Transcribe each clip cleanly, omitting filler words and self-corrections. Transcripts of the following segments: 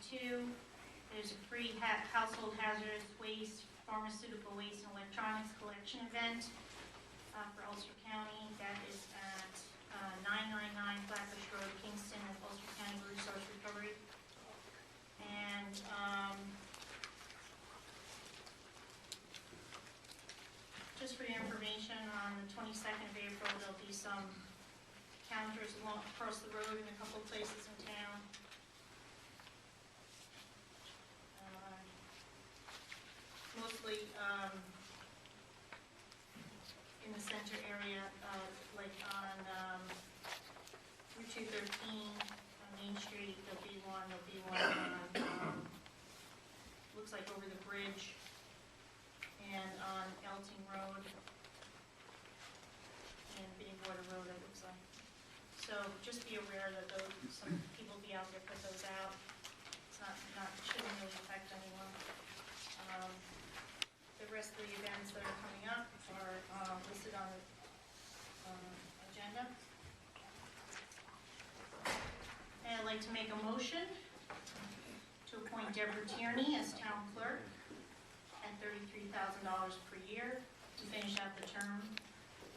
32. There's a free household hazardous waste, pharmaceutical waste, and electronics collection event for Ulster County. That is at 999 Flatbush Road, Kingston, at Ulster County Resource Recovery. And just for your information, on the 22nd of April, there'll be some counters along across the road in a couple of places in town. Mostly in the center area, like on Route 213 on Main Street. There'll be one on, looks like over the bridge, and on Elting Road and Bidingwater Road, it looks like. So just be aware that some people will be out there, put those out. It's not shouldn't really affect anyone. The rest of the events that are coming up are listed on the agenda. And I'd like to make a motion to appoint Debra Tierney as town clerk at $33,000 per year to finish out the term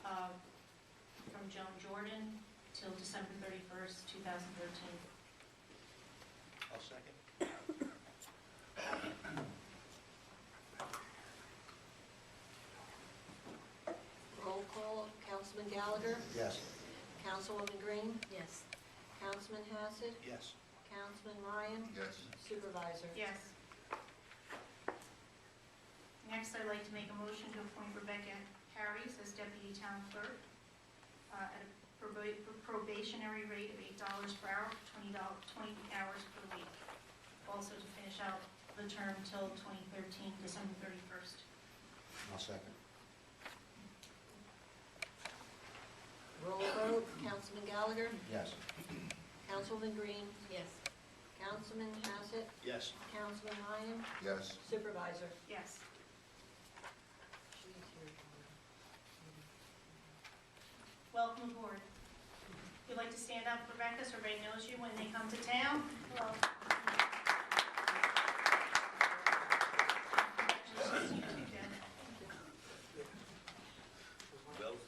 from Joan Jordan till December 31st, 2013. I'll second. Roll call. Councilman Gallagher? Yes. Councilwoman Green? Yes. Councilman Hassett? Yes. Councilman Ryan? Yes. Supervisor? Yes. Next, I'd like to make a motion to appoint Rebecca Harries as deputy town clerk at a probationary rate of $8 per hour for 20 hours per week. Also to finish out the term till 2013, December 31st. I'll second. Roll vote. Councilman Gallagher? Yes. Councilwoman Green? Yes. Councilman Hassett? Yes. Councilman Ryan? Yes. Supervisor? Yes. Welcome aboard. If you'd like to stand up, Rebecca, so everybody knows you when they come to town. Hello. Welcome.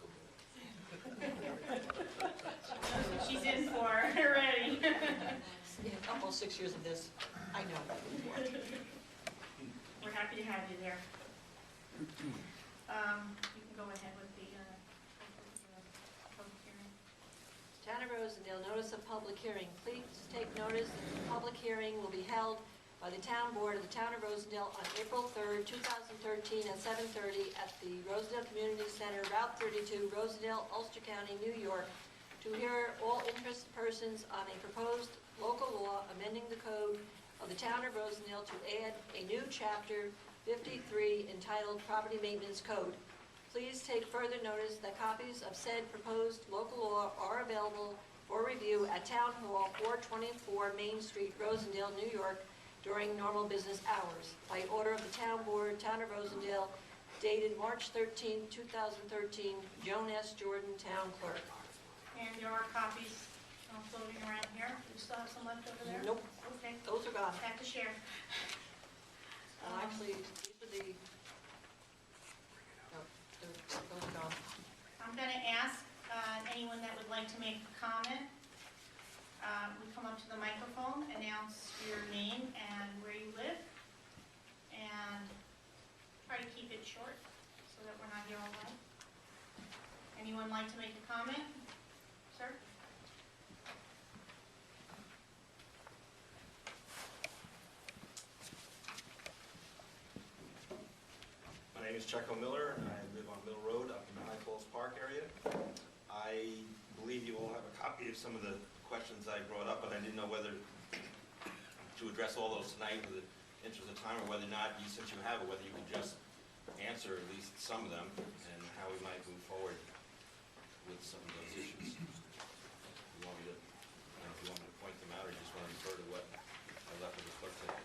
She's in for already. Yeah, almost 6 years of this. I know. We're happy to have you there. You can go ahead with the public hearing. Town of Rosendale, notice of public hearing. Please take notice that the public hearing will be held by the Town Board of the Town of Rosendale on April 3rd, 2013 at 7:30 at the Rosendale Community Center, Route 32, Rosendale, Ulster County, New York, to hear all interested persons on a proposed local law amending the code of the Town of Rosendale to add a new chapter 53 entitled Property Maintenance Code. Please take further notice that copies of said proposed local law are available for review at Town Hall, 424 Main Street, Rosendale, New York, during normal business hours. By order of the Town Board, Town of Rosendale, dated March 13, 2013, Joan S. Jordan, Town Clerk. And there are copies floating around here. Do you still have some left over there? Nope. Okay. Those are gone. Have to share. Actually, these are the... No, those are gone. I'm going to ask anyone that would like to make a comment. We come up to the microphone, announce your name and where you live, and try to keep it short so that we're not here all night. Anyone like to make a comment? Sir? My name is Checo Miller, and I live on Mill Road up in the High Falls Park area. I believe you all have a copy of some of the questions I brought up, but I didn't know whether to address all those tonight in the interest of time, or whether or not, since you have it, whether you could just answer at least some of them, and how we might move forward with some of those issues. If you want me to point them out, or just want to refer to what I left with the clerk today?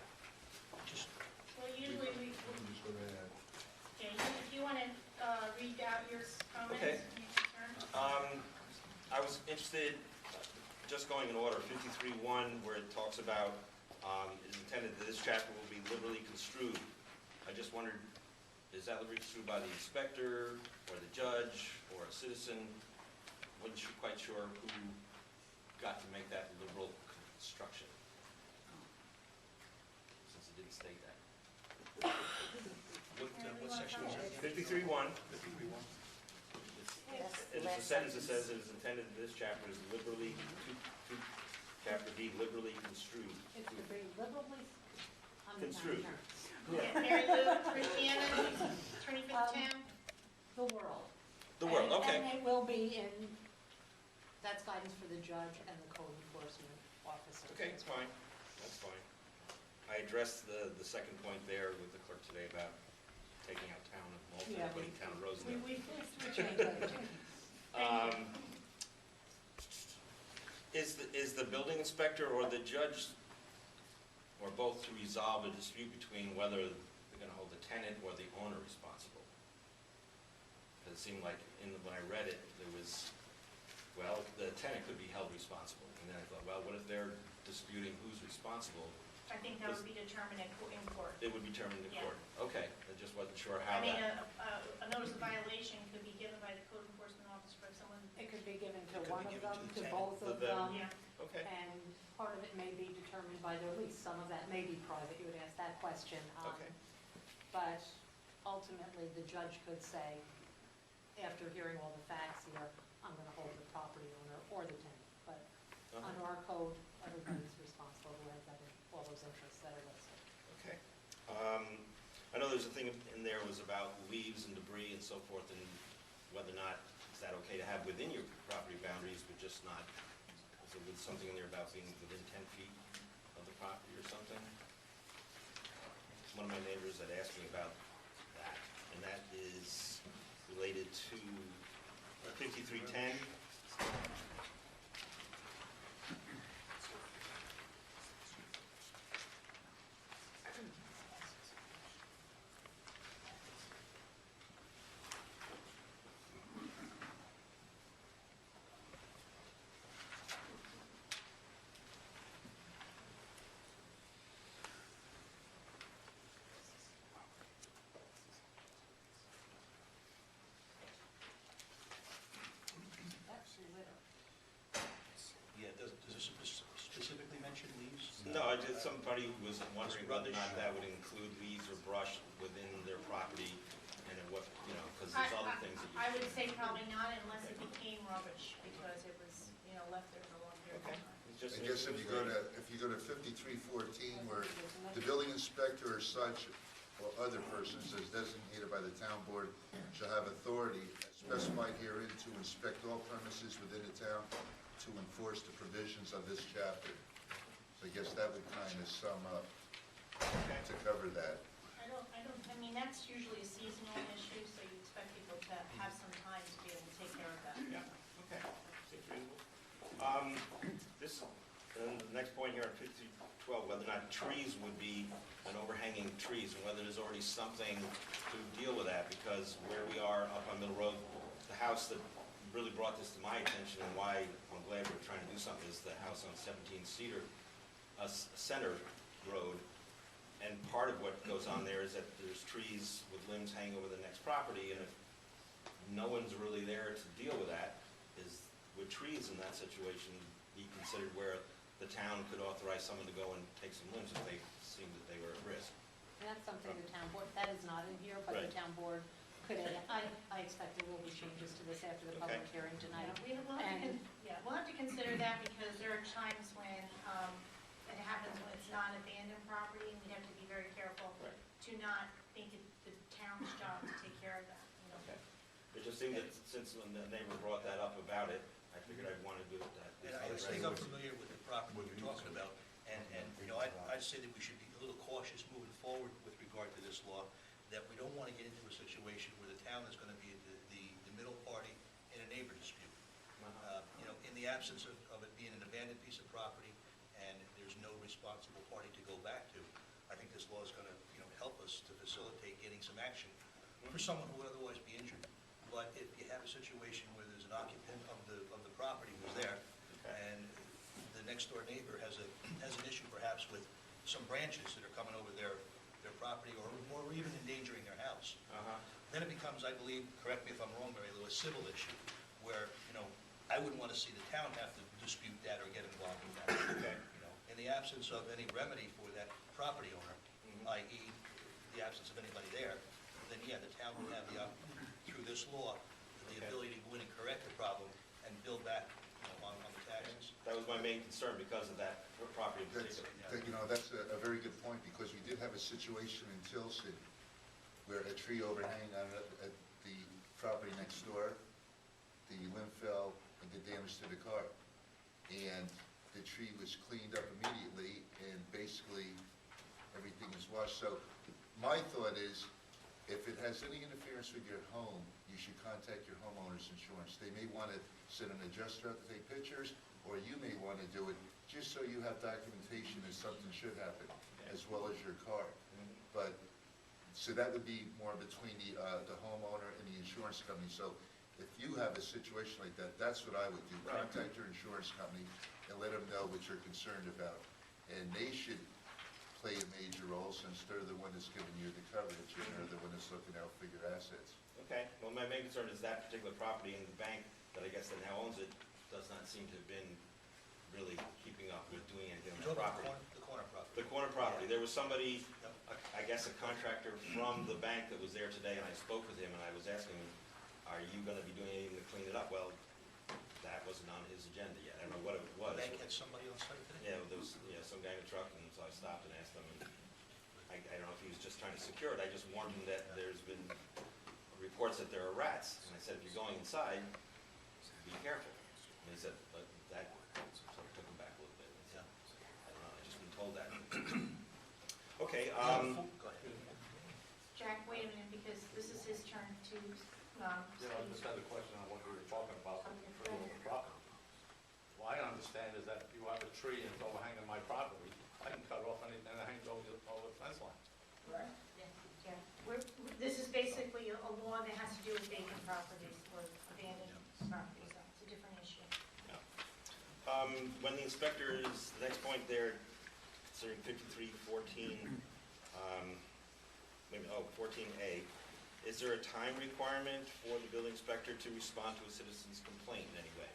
Well, usually we... Just go ahead. Okay, if you want to read out your comments Okay. and your concerns. I was interested, just going in order, 53.1, where it talks about It is intended that this chapter will be liberally construed. I just wondered, is that liberally construed by the inspector, or the judge, or a citizen? Wasn't quite sure who got to make that liberal construction, since it didn't state that. What section was that? 53-1. 53-1? It's a sentence that says it is intended that this chapter is liberally, chapter B, liberally construed. It should be liberally, Construed. Yeah, Mary Lou, Christiana, attorney for the town. the world. The world, okay. And it will be in, that's guidance for the judge and the code enforcement officer. Okay, that's fine, that's fine. I addressed the second point there with the clerk today about taking out town of Malta Yeah, and putting town of Rosendale. We changed that. Is the building inspector or the judge, or both, to resolve a dispute between whether they're gonna hold the tenant or the owner responsible? It seemed like, when I read it, there was, well, the tenant could be held responsible. And then I thought, well, what if they're disputing who's responsible? I think that would be determined in court. It would be determined in Yeah. court. Okay, I just wasn't sure I how mean, that. a notice of violation could be given by the code enforcement officer if someone, It could be given to It could one be of given them, to to the both tenant. of To them. them. yeah. Okay, And part of it may be determined by their lease. Some of that may be private. You would ask that question. okay. But ultimately, the judge could say, after hearing all the facts here, I'm going to hold the property owner or the tenant. But under our code, everybody's responsible who has that, all those interests that are listed. Okay. I know there's a thing in there was about leaves and debris and so forth, and whether or not, is that okay to have within your property boundaries, but just not, is there something in there about being within 10 feet of the property or something? One of my neighbors had asked me about that, and that is related to 5310. That's litter. Yeah, does this specifically mention leaves? No, somebody was wondering whether or not that would include leaves or brush within their property, and what, because there's other things that you. I would say probably not unless it became rubbish, because it was, left there for a long period of Okay. time. It's just- I guess if you go to 5314, where the building inspector or such, or other persons as designated by the town board shall have authority as specified herein to inspect all premises within the town to enforce the provisions of this chapter. So I guess that would kind of sum up to cover that. I mean, that's usually a seasonal issue, so you expect people to have some time to be able to take care of that. Yeah, okay, seems reasonable. The next point here on 5312, whether or not trees would be an overhanging trees, and whether there's already something to deal with that, because where we are up on Middle Road, the house that really brought this to my attention, and why I'm glad we're trying to do something, is the house on 17 Center Road. And part of what goes on there is that there's trees with limbs hanging over the next property, and if no one's really there to deal with that, is with trees in that situation, be considered where the town could authorize someone to go and take some limbs if they seemed that they were at risk. And that's something the town board, that is not in here, but the Right. town board could, I expect there will be changes to this after the public Okay. hearing tonight. We'll have to consider that, because there are times when it happens when it's not abandoned property, and we have to be very careful Right. to not make it the town's job to take care of that. Okay. It just seemed that since when the neighbor brought that up about it, I figured I'd want to do it that. And I think I'm familiar with the property you're talking about, and I'd say that we should be a little cautious moving forward with regard to this law, that we don't want to get into a situation where the town is going to be the middle party in a neighbor dispute. In the absence of it being an abandoned piece of property, and there's no responsible party to go back to, I think this law is going to, help us to facilitate getting some action for someone who would otherwise be injured. But if you have a situation where there's an occupant of the property who's there, and the next door neighbor has an issue perhaps with some branches that are coming over their property or even endangering their house. Then it becomes, I believe, correct me if I'm wrong, Mary Lou, a civil issue where, I wouldn't want to see the town have to dispute that or get involved with that. Okay. In the absence of any remedy for that property owner, i.e. the absence of anybody there, then yeah, the town would have through this law, the ability to go in and correct the problem and build back, on the taxes. That was my main concern because of that property in That's, particular. that's a very good point, because we did have a situation in Tilson where a tree overhang on at the property next door, the limb fell and did damage to the car. And the tree was cleaned up immediately, and basically everything is washed. So my thought is, if it has any interference with your home, you should contact your homeowner's insurance. They may want to send an adjuster out to take pictures, or you may want to do it just so you have documentation that something should happen, as well as your car. But, so that would be more between the homeowner and the insurance company. So if you have a situation like that, that's what I would do. Right. Contact your insurance company and let them know what you're concerned about. And they should play a major role, since they're the one that's giving you the coverage, and they're the one that's looking out for your assets. Okay, well, my main concern is that particular property, and the bank that I guess that now owns it does not seem to have been really keeping up with doing anything on You're the talking property. the corner property. The corner property, there was somebody, I guess a contractor from the bank that was there today, and I spoke with him, and I was asking him, are you gonna be doing anything to clean it up? Well, that wasn't on his agenda yet. I don't know what it was. The bank had somebody on site today? Yeah, there was, some guy in a truck, and so I stopped and asked him, and I don't know if he was just trying to secure it. I just warned him that there's been reports that there are rats, and I said, if you're going inside, be careful. And he said, but that sort of took him back a little bit. Yeah. I don't know, I just been told that. Okay, Go ahead. Jack, wait a minute, because this is his turn to, Yeah, I just had a question on what we were talking about, the tree on the property. What I understand is that if you have a tree and it's overhanging my property, I can cut off anything that hangs over the fence line. Right. Yeah, this is basically a law that has to do with vacant properties or abandoned properties, so it's a different issue. when the inspectors, the next point there, considering 5314, 14A, is there a time requirement for the building inspector to respond to a citizen's complaint in any way?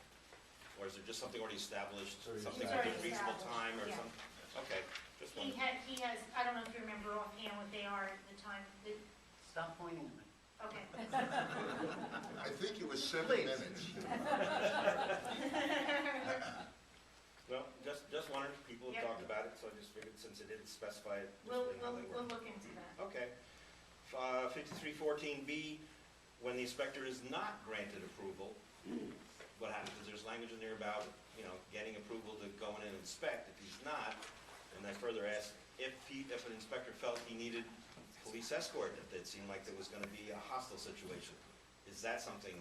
Or is there just something already established, something It's already within reasonable established, time or yeah. something? Okay, just one. He has, I don't know if you remember offhand what they are at the time, Stop pointing at me. okay. I think it was 7 Please. minutes. Well, just wondering, people have Yep. talked about it, so I just figured since it didn't specify it, just We'll, how we'll, they we'll work. look into that. Okay. 5314B, when the inspector is not granted approval, what happens is there's language in there about, getting approval to go in and inspect. If he's not, and I further asked, if an inspector felt he needed police escort, if it seemed like there was going to be a hostile situation, is that something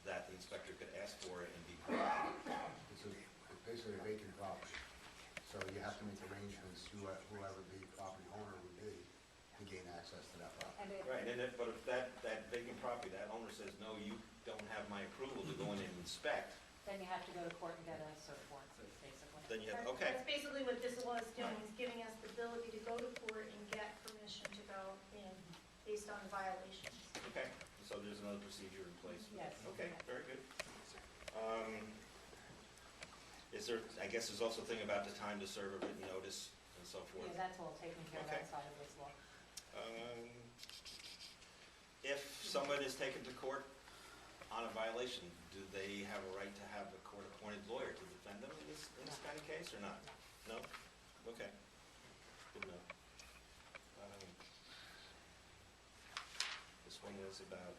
that the inspector could ask for and be provided? It's basically a vacant property, so you have to make arrangements, whoever the property owner would be, to gain access to that property. Right, but if that vacant property, that owner says, no, you don't have my approval to go in and inspect, Then you have to go to court and get a search warrant, basically. then you have, That's- okay. That's basically what this law is doing, is giving us the ability to go to court and get permission to go in based on the violations. Okay, so there's another procedure in place? Yes. Okay, very good. Is there, I guess there's also a thing about the time to serve a written notice and so forth? Yeah, that's all taken care of Okay. outside of this law. If someone is taken to court on a violation, do they have a right to have a court-appointed lawyer to defend them in this kind of case, or not? No? Okay. Good enough. This one is about,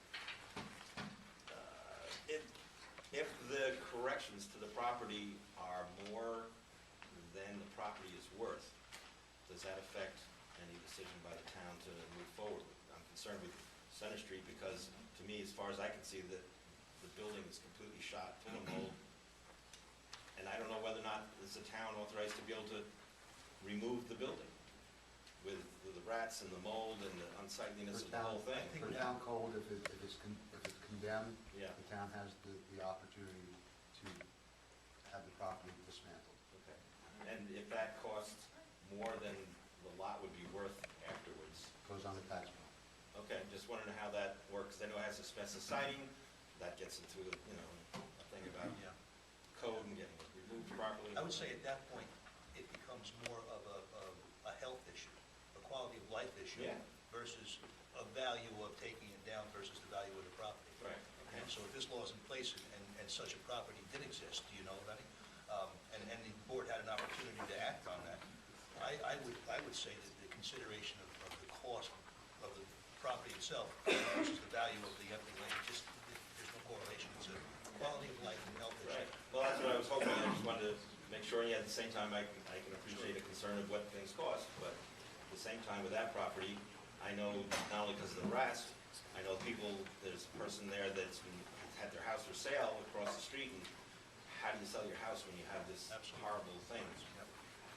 if the corrections to the property are more than the property is worth, does that affect any decision by the town to move forward? I'm concerned with Center Street because, to me, as far as I can see, the building is completely shot full of mold. And I don't know whether or not is the town authorized to be able to remove the building with the rats and the mold and the unsightliness of the whole thing. For town code, if it's condemned, Yeah. the town has the opportunity to have the property dismantled. Okay. And if that costs more than the lot would be worth afterwards. Goes on the tax bill. Okay, just wondering how that works. I know it has asbestos siding, that gets into, a thing about Yeah. code and getting it removed properly. I would say at that point, it becomes more of a health issue, a quality of life issue Yeah. versus a value of taking it down versus the value of the property. Right, okay. And so if this law is in place and such a property did exist, do you know of any? And the board had an opportunity to act on that, I would say that the consideration of the cost of the property itself versus the value of the empty land, just, there's no correlation. It's a quality of life and health issue. Right, well, that's what I was hoping, I just wanted to make sure, and yet at the same time, I can appreciate the concern of what things cost, but at the same time with that property, I know not only because of the rats, I know people, there's a person there that's had their house for sale across the street, and how do you sell your house when you have this horrible thing?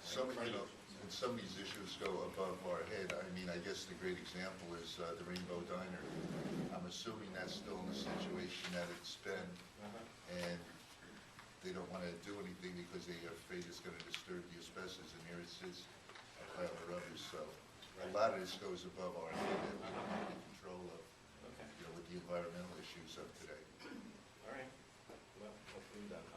Some, and some of these issues go above our head. I mean, I guess the great example is the Rainbow Diner. I'm assuming that's still in the situation that it's been, and they don't want to do anything because they're afraid it's going to disturb the asbestos, and here it sits, a pile of rubbish. So a lot of this goes above our head that we don't have any control of, Okay. with the environmental issues of today. All right, well, hopefully we're done.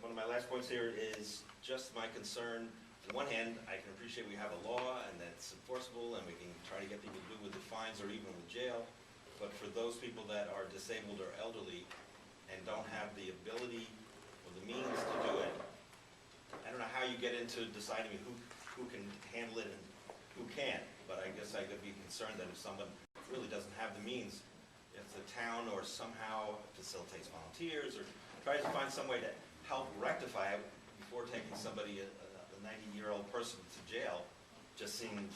One of my last points here is just my concern. On one hand, I can appreciate we have a law and that's enforceable and we can try to get people to do with the fines or even with jail. But for those people that are disabled or elderly and don't have the ability or the means to do it, I don't know how you get into deciding who can handle it and who can't. But I guess I could be concerned that if someone really doesn't have the means, if the town or somehow facilitates volunteers or tries to find some way to help rectify it before taking somebody, a 90-year-old person to jail, just seemed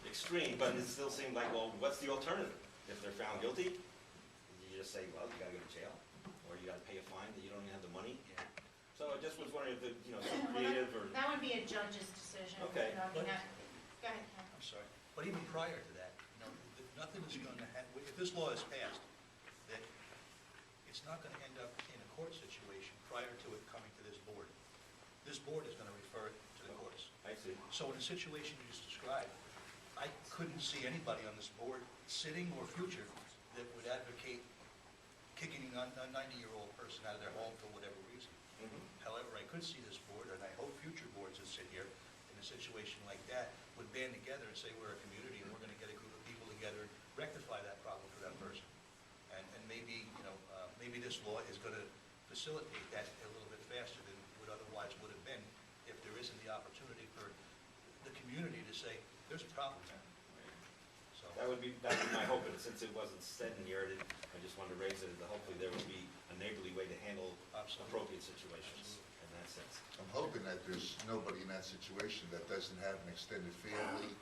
extreme, but it still seemed like, well, what's the alternative? If they're found guilty, you just say, well, you gotta go to jail, or you gotta pay a fine that you don't even have the money. So I just was wondering if, some creative or... That would be a judge's decision. Okay. I mean, go ahead, Ken. I'm sorry, but even prior to that, nothing is going to happen, if this law is passed, that it's not going to end up in a court situation prior to it coming to this board. This board is going to refer it to the courts. I see. So in the situation you just described, I couldn't see anybody on this board, sitting or future, that would advocate kicking a 90-year-old person out of their home for whatever reason. However, I could see this board, and I hope future boards that sit here in a situation like that would band together and say we're a community and we're going to get a group of people together and rectify that problem for that person. And maybe, maybe this law is going to facilitate that a little bit faster than it otherwise would have been if there isn't the opportunity for the community to say, there's a problem there. So, That would be my hope, and since it wasn't said in here, I just wanted to raise it, that hopefully there would be a neighborly way to handle appropriate situations in that sense. I'm hoping that there's nobody in that situation that doesn't have an extended family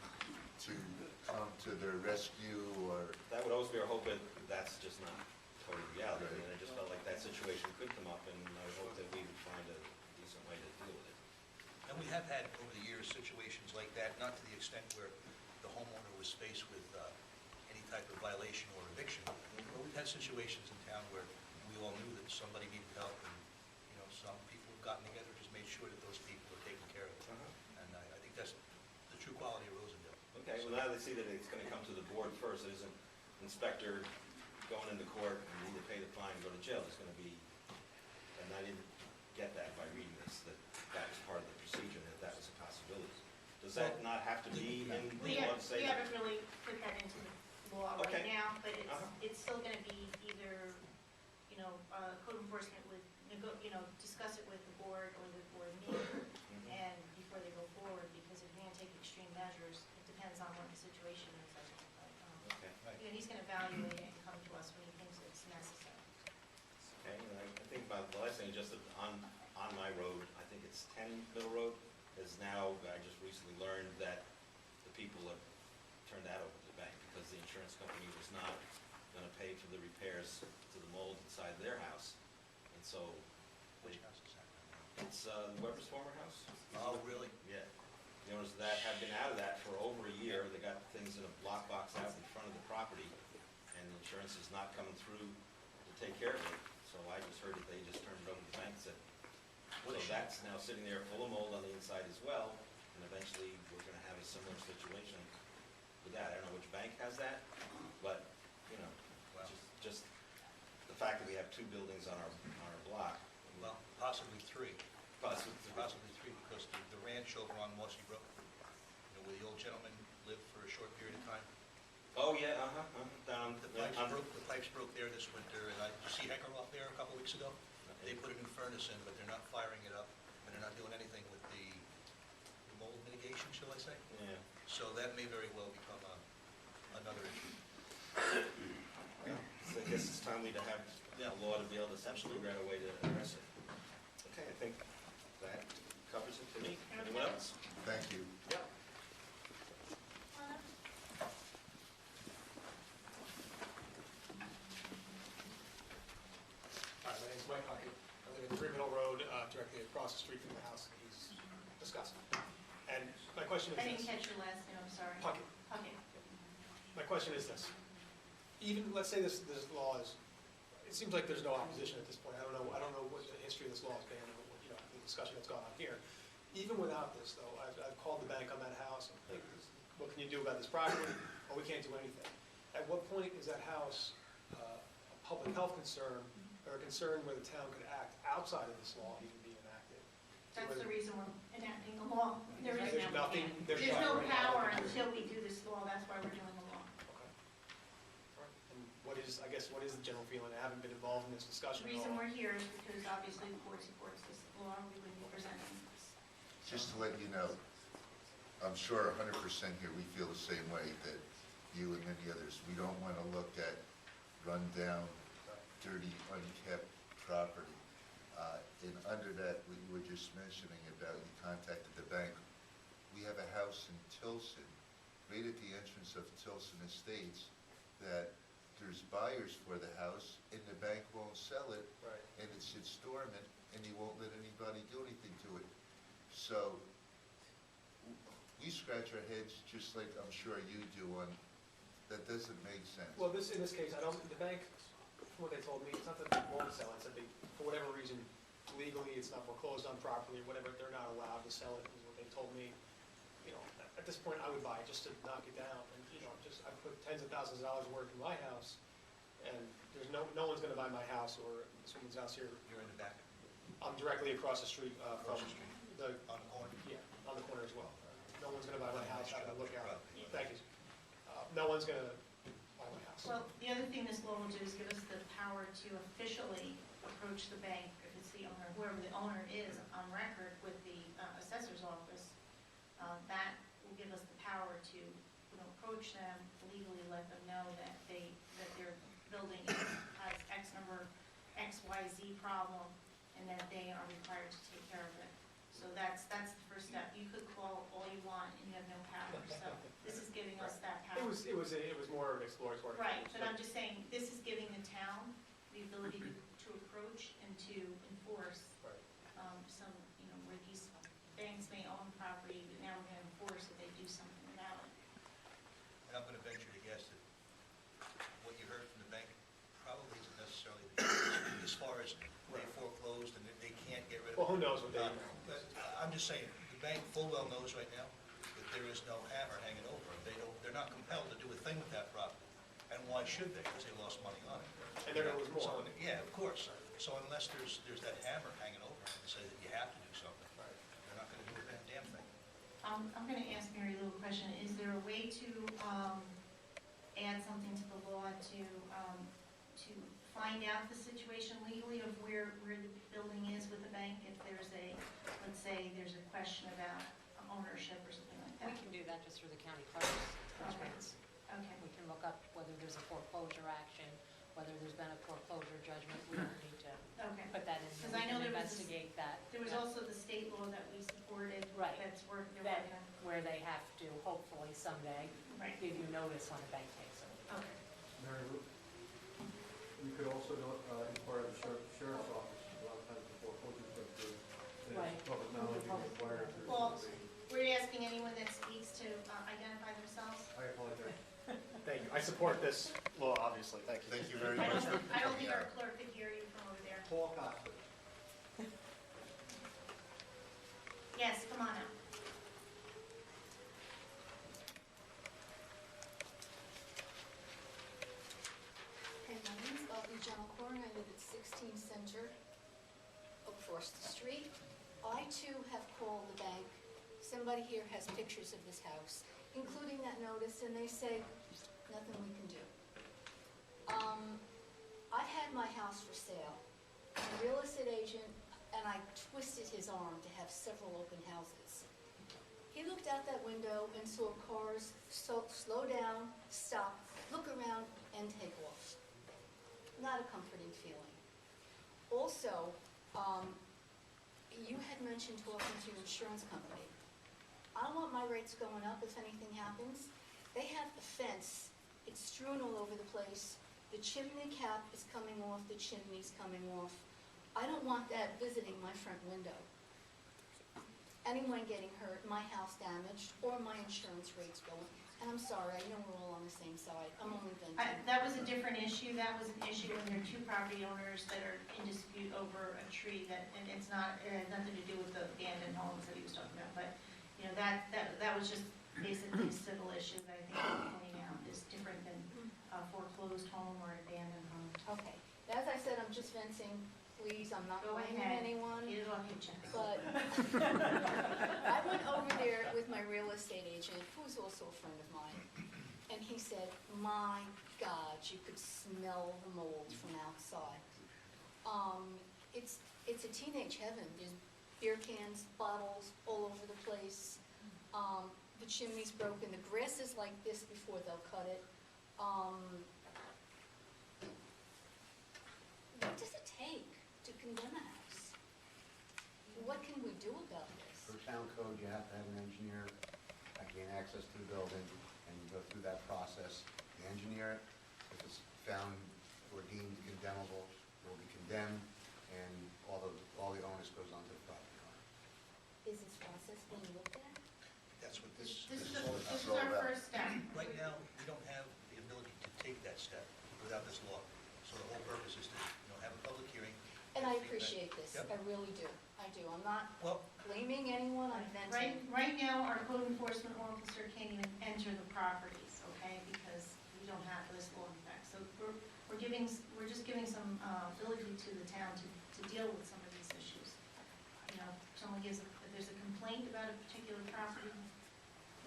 to come to their rescue or... That would always be our hope, but that's just not total reality. I mean, I just felt like that situation could come up, and I would hope that we would find a decent way to deal with it. and we have had over the years situations like that, not to the extent where the homeowner was faced with any type of violation or eviction, but we've had situations in town where we all knew that somebody needed help, and, some people have gotten together, just made sure that those people are taken care of. And I think that's the true quality of Rosendale. Okay, well, now they see that it's going to come to the board first. It isn't inspector going into court and either pay the fine or go to jail. It's going to be, and I didn't get that by reading this, that was part of the procedure, that was a possibility. Does that not have to be in the law to say We that? haven't really put that into the law Okay. right now, but Uh-huh. it's still going to be either, code enforcement would, discuss it with the board or the board meeting, and before they go forward, because if you're going to take extreme measures, it depends on what the situation is. Okay, He's going to evaluate it and come to us when he thinks it's necessary. okay, and I think about the last thing, just that on my road, I think it's 10 Middle Road, is now, I just recently learned that the people have turned that over to the bank because the insurance company was not going to pay for the repairs to the mold inside their house. And so, Which house is that? it's Weber's former house. Oh, really? Yeah. The owners of that have been out of that for over a year. They got things in a block box out in front of the property, and the insurance is not coming through to take care of it. So I just heard that they just turned it over to the bank and said, so that's now sitting there full of mold on the inside as well. similar situation with that. I don't know which bank has that, but, you know, Well. just the fact that we have two buildings on our block. Well, possibly three. Possibly. Possibly three, because the ranch over on Mossy Brook, you know, where the old gentleman lived for a short period of time, Oh, yeah, down, the pipes broke there this winter, and you see Hecker off there a couple weeks ago? They put a new furnace in, but they're not firing it up, and they're not doing anything with the mold mitigation, shall I say? Yeah. So that may very well become another issue. So I guess it's timely to have a law to be able to figure out a way to address it. Okay, I think that covers it to me. Anyone else? Thank you. Yeah. Hi, my name's Mike Huckett. I live at 3 Middle Road, directly across the street from the house that he's discussing. And my question is I didn't this. catch your last name, I'm sorry. Huckett. Okay. My question is this. Even, let's say this law is, it seems like there's no opposition at this point. I don't know what the history of this law has been, or what, you know, the discussion that's gone on here. Even without this, though, I've called the bank on that house, and hey, what can you do about this property? Oh, we can't do anything. At what point is that house a public health concern, or a concern where the town could act outside of this law even being enacted? That's the reason we're enacting the law. There is There's nothing, There's no power until we do this law, that's why we're doing the law. Okay. All right. And what is the general feeling? I haven't been involved in this The discussion at reason all. we're here is because obviously the board supports this law, we wouldn't be presenting this. Just to let you know, I'm sure 100% here, we feel the same way, that you and many others, we don't want to look at run-down, dirty, unkept property. And under that, what you were just mentioning about you contacted the bank, we have a house in Tilson, right at the entrance of Tilson Estates, that there's buyers for the house, and the bank won't sell it, Right. and it sits dormant, and he won't let anybody do anything to it. So, we scratch our heads, just like I'm sure you do, on, that doesn't make sense. Well, in this case, the bank, from what they told me, it's not that they won't sell it, it's that they, for whatever reason, legally, it's not foreclosed on property, or whatever, they're not allowed to sell it, is what they told me. You know, at this point, I would buy it just to knock it down, and, you know, I put tens of thousands of dollars worth in my house, and there's no one's gonna buy my house, or this woman's house here. You're in the back, I'm directly across the street, from across the street, the, on the corner. yeah, on the corner as well. No one's gonna buy my house, I'm gonna look out. Yeah. Thank you. No one's gonna buy my house. Well, the other thing this law will do is give us the power to officially approach the bank, if it's the owner, whoever the owner is on record with the assessor's office. That will give us the power to, you know, approach them, legally let them know that their building has X number, XYZ problem, and that they are required to take care of it. So that's the first step. You could call all you want and you have no power, so this is giving us that power. It was more of an exploratory. Right, but I'm just saying, this is giving the town the ability to approach and to enforce Right. some, you know, where these banks may own property, but now we're going to enforce that they do something about it. And I'm going to venture to guess that what you heard from the bank probably isn't necessarily the case, as far as they foreclosed and that they can't get rid of it. Well, who knows what they, But I'm just saying, the bank full well knows right now that there is no hammer hanging over them. They're not compelled to do a thing with that property. And why should they? Because they lost money on it. and they're gonna lose more. So, yeah, of course. So unless there's that hammer hanging over them to say that you have to do something, Right. they're not going to do a damn thing. I'm going to ask Mary a little question. Is there a way to add something to the law to find out the situation legally of where the building is with the bank? If there's let's say there's a question about ownership or something like that? We can do that just through the county clerk's judgments. Okay. We can look up whether there's a foreclosure action, whether there's been a foreclosure judgment. We don't need to Okay. put that in there. 'Cause I know We there can was this- investigate that. There was Yeah. also the state law that we supported. Right. They're working Where they have to hopefully someday on. Right. give you notice when a bank takes it. Okay. Mary Lou, you could also inquire the sheriff's office, a lot of times the foreclosures go through. There's Right. public knowledge required. Well, we're asking anyone that speaks to identify themselves. I apologize. Thank you. I support this law, obviously. Thank you. Thank you very I much for don't coming think our out. clerk could hear you from over there. Paul Costa. Yes, come on out. has pictures of this house, including that notice, and they say, nothing we can do. I had my house for sale, and a real estate agent, and I twisted his arm to have several open houses. He looked out that window and saw cars slow down, stop, look around, and take off. Not a comforting feeling. Also, you had mentioned talking to your insurance company. I don't want my rates going up if anything happens. They have a fence, it's strewn all over the place. The chimney cap is coming off, the chimney's coming off. I don't want that visiting my front window. Anyone getting hurt, my house damaged, or my insurance rates going. And I'm sorry, I know we're all on the same side. I'm only venting. That was a different issue. That was an issue when there are two property owners that are in dispute over a tree that, and it's not, it had nothing to do with the abandoned homes that he was talking about. But, you know, that was just basically a civil issue that I think we're pointing out is different than a foreclosed home or an abandoned home. Okay. As I said, I'm just venting. Please, I'm not Go blaming ahead. anyone. Get it off your chest. But I went over there with my real estate agent, who's also a friend of mine, and he said, my God, you could smell the mold from outside. It's a teenage heaven. There's beer cans, bottles all over the place. The chimney's broken. The grass is like this before they'll cut it. What does it take to condemn a house? What can we do about this? For town code, you have to have an engineer gain access to the building, and you go through that process. You engineer it. If it's found or deemed condemnable, it will be condemned, and all the onus goes on to the property owner. Is this process being looked at? That's what this This is is all about. this is our first step. Right now, we don't have the ability to take that step without this law. So the whole purpose is to, have a public hearing. And I feedback. appreciate this. Yep. I really do. I do. I'm not Well, blaming anyone. I'm venting. Right now, our code enforcement officer can't even enter the properties, okay, because we don't have this law in effect. So we're just giving some ability to the town to deal with some of these issues. You know, if there's a complaint about a particular property,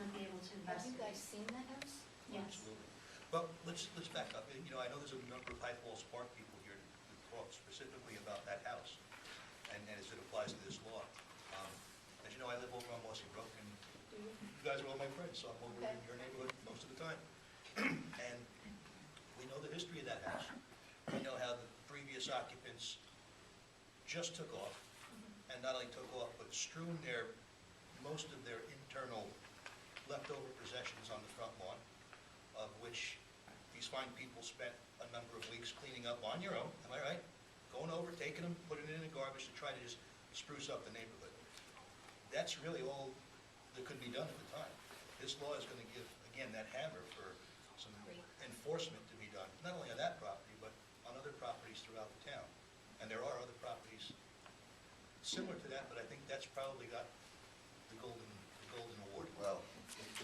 they'll be able to Have you investigate. guys seen the house? Yes. absolutely. Well, let's back up. I know there's a number of High Falls Park people here who talk specifically about that house, and as it applies to this law. As you know, I live over on Mossy Brook, and Do you? you guys are all my friends, so I'm over Okay. in your neighborhood most of the time. And we know the history of that house. We know how the previous occupants just took off, and not only took off, but strewn most of their internal leftover possessions on the front lawn, of which these fine people spent a number of weeks cleaning up on your own, am I right? Going over, taking them, putting it in the garbage to try to just spruce up the neighborhood. That's really all that could be done at the time. This law is going to give, again, that hammer for some Great. enforcement to be done, not only on that property, but on other properties throughout the town. And there are other properties similar to that, but I think that's probably got the golden award. Well,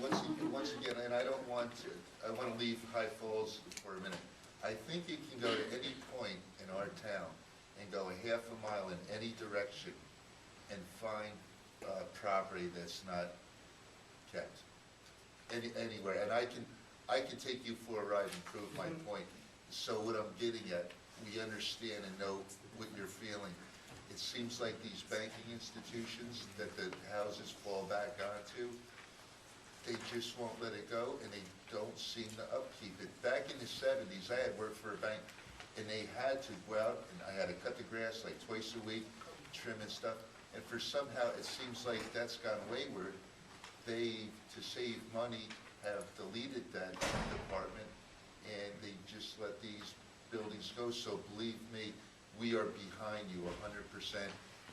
once again, and I want to leave High Falls for a minute. I think you can go to any point in our town and go a half a mile in any direction and find property that's not kept anywhere. And I can take you for a ride and prove my point. So what I'm getting at, we understand and know what you're feeling. It seems like these banking institutions that the houses fall back onto, they just won't let it go, and they don't seem to upkeep it. Back in the 70s, I had worked for a bank, and they had to go out, and I had to cut the grass like twice a week, trim and stuff, and for somehow, it seems like that's gone wayward. They, to save money, have deleted that department, and they just let these buildings go. So believe me, we are behind you 100%,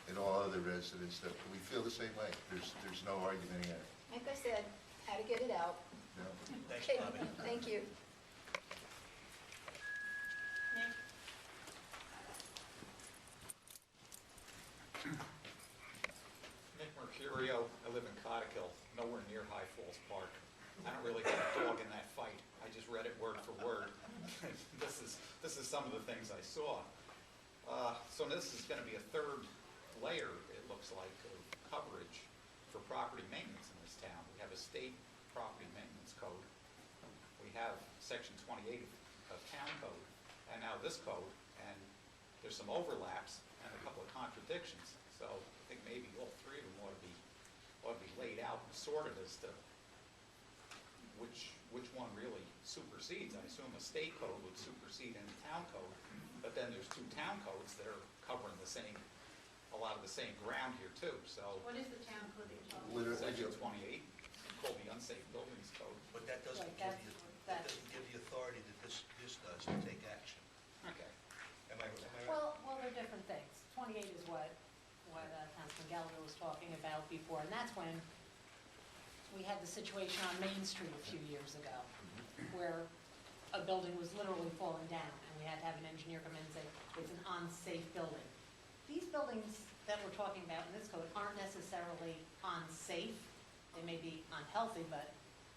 and all other residents, that we feel the same way. There's no argument here. Like I said, how to get it out. No. Thanks, Okay, Bobby. thank you. Nick? Nick Mercurio, I live in Cottikill, nowhere near High Falls Park. I don't really have a dog in that fight. I just read it word for word. This is some of the things I saw. So this is going to be a third layer, it looks like, of coverage for property maintenance in this town. We property maintenance code. We have section 28 of town code, and now this code, and there's some overlaps and a couple of contradictions. So I think maybe all three of them ought to be laid out and sorted as to which one really supersedes. I assume a state code would supersede any town code, but then there's two town codes that are covering a lot of the same ground here too, so. What is the town code that you're talking What about? are- Section 28, called the unsafe buildings code. But that doesn't Right, give that's- you, that that's- doesn't give the authority that this does to take action. Okay. Am I right? Well, they're different things. 28 is what Councilman Gallagher was talking about before, and that's when we had the situation on Main Street a few years ago, where a building was literally falling down, and we had to have an engineer come in and say, it's an unsafe building. These buildings that we're talking about in this code aren't necessarily unsafe. They may be unhealthy, but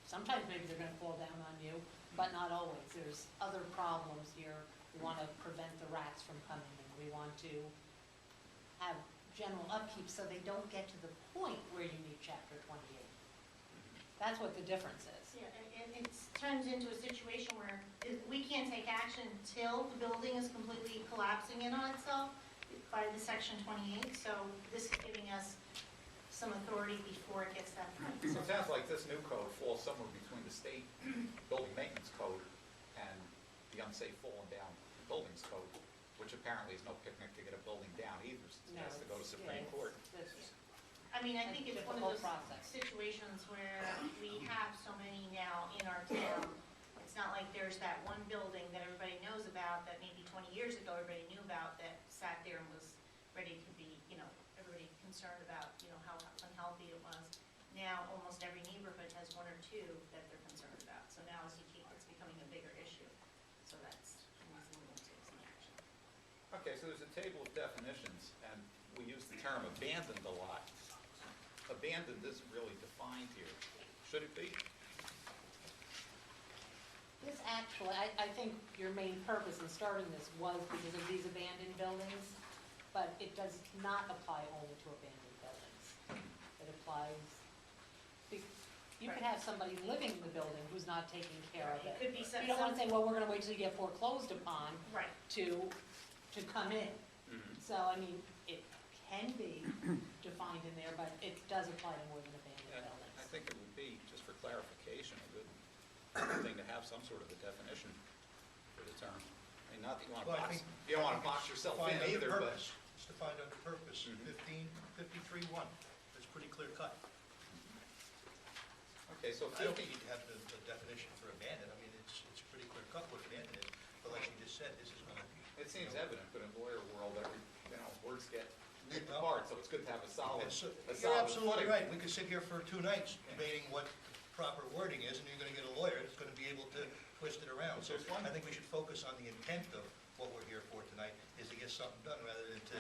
sometimes maybe they're gonna fall down on you, but not always. There's other problems here. We wanna prevent the rats from coming in. We want to have general upkeep so they don't get to the point where you need chapter 28. That's what the difference is. Yeah, and it turns into a situation where we can't take action until the building is completely collapsing in on itself by the section 28, so this is giving us some authority before it gets to that point. So it sounds like this new code falls somewhere between the state building maintenance code and the unsafe falling down buildings code, which apparently is no picnic to get a building down either, since it No, has to go to it's- Supreme yeah, Court. it's- I mean, I think it's one of those Difficult process. situations where we have so many now in our town. It's not like there's that one building that everybody knows about that maybe 20 years ago everybody knew about that sat there and was ready to be, everybody concerned about, how unhealthy it was. Now, almost every neighborhood has one or two that they're concerned about. So now it's becoming a bigger issue. So that's the reason we'll take some action. Okay, so there's a table of definitions, and we use the term abandoned a lot. Abandoned isn't really defined here. Should it be? This actually, I think your main purpose in starting this was because of these abandoned buildings, but it does not apply only to abandoned buildings. It applies, you could have somebody living in the building who's not taking care of It it. could be some. You don't want to say, well, we're going to wait till you get foreclosed upon Right. to come in. So, I mean, it can be defined in there, but it does apply to more than abandoned And buildings. I think it would be, just for clarification, a good thing to have some sort of a definition for the term. I mean, not that you want Well, to I box, think- you don't want to box yourself in Defined under either, but. purpose. It's defined under purpose, Mhm. 53.1. That's pretty clear cut. Okay, so I don't 50, think you have the definition for abandoned. I mean, it's pretty clear cut what abandoned is. But like you just said, this is going to. it seems evident, but in lawyer world, words get picked Well, apart, so it's good to have a solid, You're solid absolutely footing. right. We could sit here for 2 nights debating what the proper wording is, and you're going to get a lawyer that's going to be able to twist it around. So There's one- I think we should focus on the intent of what we're here for tonight, is to get something done rather than to,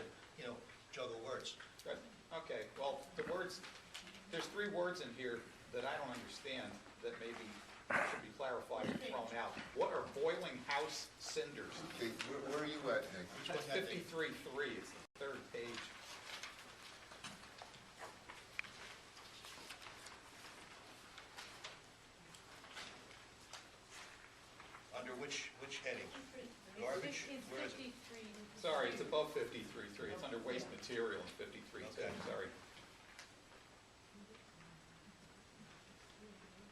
juggle words. Good. Okay, well, there's 3 words in here that I don't understand, that maybe should be clarified and thrown out. What are boiling house cinders? Okay, where are you at, Nick? Which That's one, that thing? 53.3, it's the 3rd page. Under which heading? Garbage? Where is it? Sorry, it's above 53.3, it's under waste material in 53.2, Okay. sorry.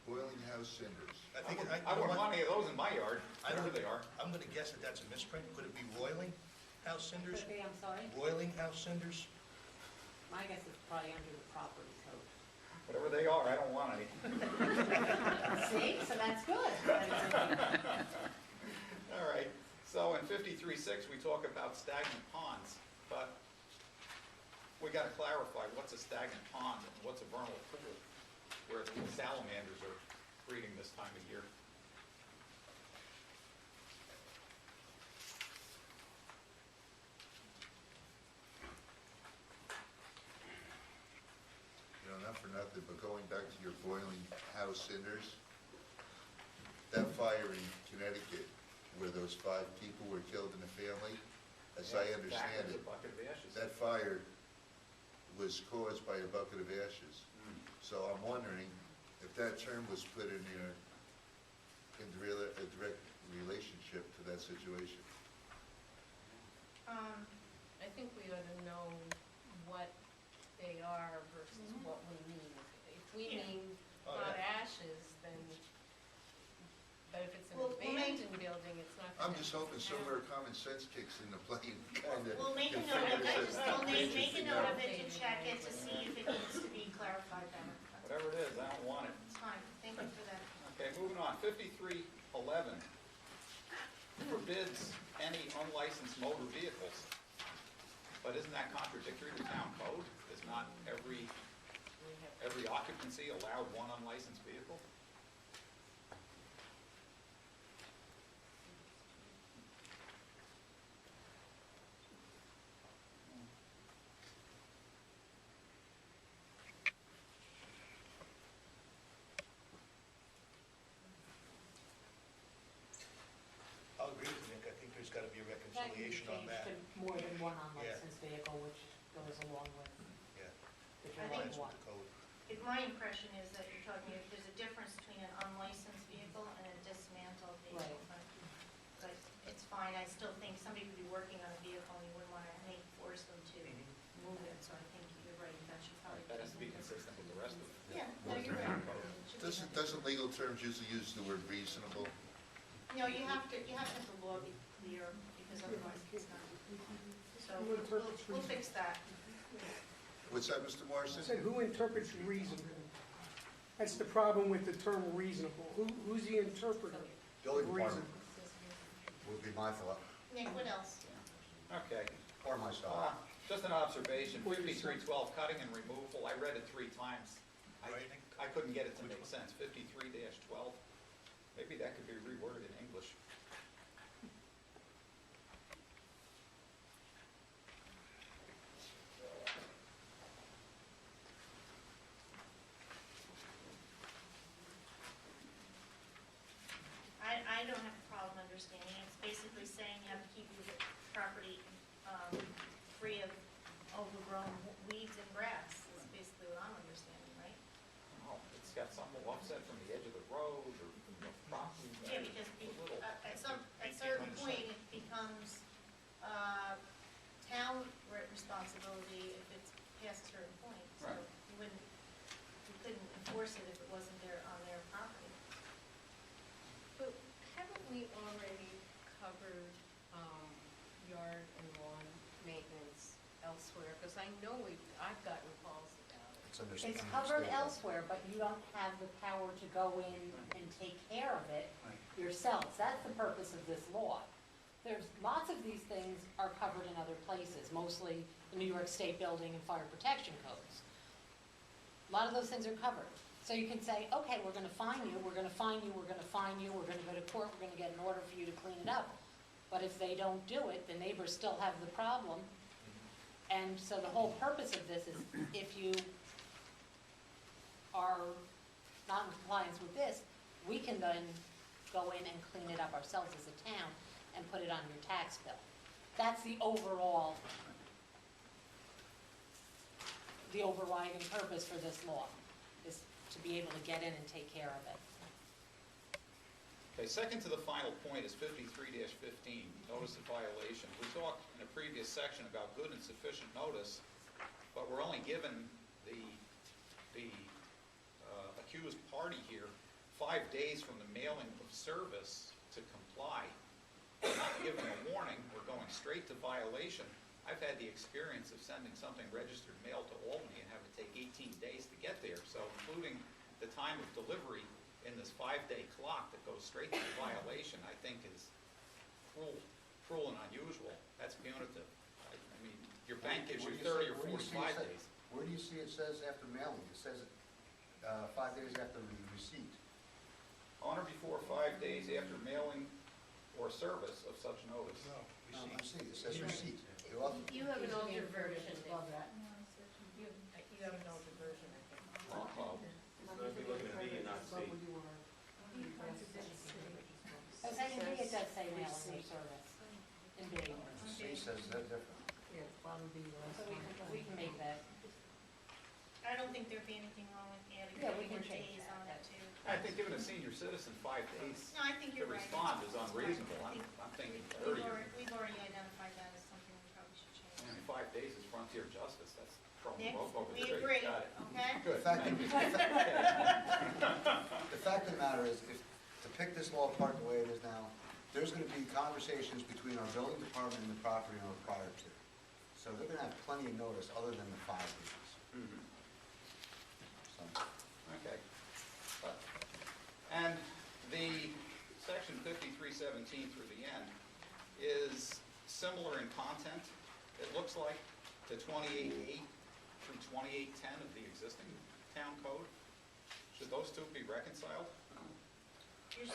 Boiling house cinders. I think, I wouldn't want any of those in my yard, I don't- wherever they are. I'm going to guess that that's a misprint. Could it be roiling house cinders? Could be, I'm sorry, Roiling house cinders? my guess is probably under the property code. Whatever they are, I don't want any. See, so that's good. All right, so in 53.6, we talk about stagnant ponds, but we got to clarify what's a stagnant pond and what's a vernal pool, where the salamanders are breeding this time of year. Not for nothing, but going back to your boiling house cinders, that fire in Connecticut, where those 5 people were killed in the family, as I Yeah, understand back it, with a bucket of ashes. that fire was caused by a bucket of ashes. Mm. So I'm wondering if that term was put in there in a direct relationship to that situation. I think we ought to know what they are versus what we mean. If we Yeah. mean Oh, hot yeah. ashes, then, but if it's an Well, we'll make- abandoned building, it's not I'm gonna. just hoping somewhere common sense kicks into play and kind of. We'll make a note of it, we'll make a note of it to check it to see if it needs to be clarified better. Whatever it is, I don't want it. It's fine, thank you for that. Okay, moving on, 5311 forbids any unlicensed motor vehicles. But isn't that contradictory to town code? Is not every occupancy allowed one unlicensed vehicle? I'll agree with Nick, I think there's gotta be a reconciliation on that. That can be changed to more than one unlicensed vehicle, which goes along with Yeah. the I think- Compliance one. with the code. My impression is that you're talking, there's a difference between an unlicensed vehicle and a dismantled vehicle. But it's fine, I still think somebody could be working on a vehicle and you wouldn't want to force them to move it, so I think you're right, that should probably. That has to be consistent with the rest of it. Yeah, no, you're right. Should be- Doesn't legal terms usually use the word reasonable? No, you have to have the law be clear, because otherwise it's not. So we'll fix that. What's that, Mr. I Morrison? said, who interprets reasonable? That's the problem with the term reasonable. Who's the interpreter? Building of department reasonable? would be my thought, Nick, what else? Okay. or myself. Just an observation, 5312, cutting and removal, I read it 3 times. Right. I couldn't get it to make sense, 53-12. Maybe that could be reworded in English. I don't have a problem understanding. It's basically saying you have to keep your property free of overgrown weeds and grass, is basically what I'm understanding, right? Oh, it's got something offset from the edge of the road or from the property. Yeah, because at certain point, it becomes town responsibility if it's past a certain point. So Right. you couldn't enforce it if it wasn't there on their property. But haven't we already covered yard and lawn maintenance elsewhere? Because I know I've gotten calls about it. It's under It's state covered law. elsewhere, but you don't have the power to go in and take care of it yourselves. That's the purpose of this law. There's lots of these things are covered in other places, mostly the New York State Building and Fire Protection Codes. A lot of those things are covered. So you can say, okay, we're gonna fine you, we're gonna fine you, we're gonna fine you, we're gonna go to court, we're gonna get an order for you to clean it up. But if they don't do it, the neighbors still have the problem. And so the whole purpose of this is if you are not in compliance with this, we can then go in and clean it up ourselves as a town and put it on your tax bill. That's the overall, the overriding purpose for this law, is to be able to get in and take care of it. Okay, second to the final point is 53-15, notice of violation. We talked in a previous section about good and sufficient notice, but we're only given the accused party here 5 days from the mailing of service to comply. We're not giving a warning, we're going straight to violation. I've had the experience of sending something registered mail to Albany and having to take 18 days to get there, so including the time of delivery in this 5-day clock that goes straight to the violation, I think is cruel and unusual. That's punitive. I mean, your bank gives you 30 or 45 days. Where do you see it says after mailing? It says 5 days after the receipt. On or before 5 days after mailing or service of such notice. I see, it says receipt. You have an older version. Above that. You have an older version, I think. So if you're looking at B and not C. As I can see, it does say mailing or service in B. C says that different. So we can make that. I don't think there'd be anything wrong with adding Yeah, we 30 can more change days that. on it. I think giving a senior citizen 5 days No, I think to you're right. respond is That's right. unreasonable. I think I'm thinking We've 30 or we've already identified that as something we probably should change. 5 days is frontier justice. That's throwing Nick, the rope over the we tree. agree, Got it. okay? Good. The fact Thank you. The fact of the matter is, if, to pick this law apart the way it is now, there's gonna be conversations between our building department and the property owner prior to. So they're gonna have plenty of notice other than the 5 days. Mhm. So, Okay. And the section 5317 through the end is similar in content, it looks like, to 28.8 through 28.10 of the existing town code. Should those two be reconciled? You're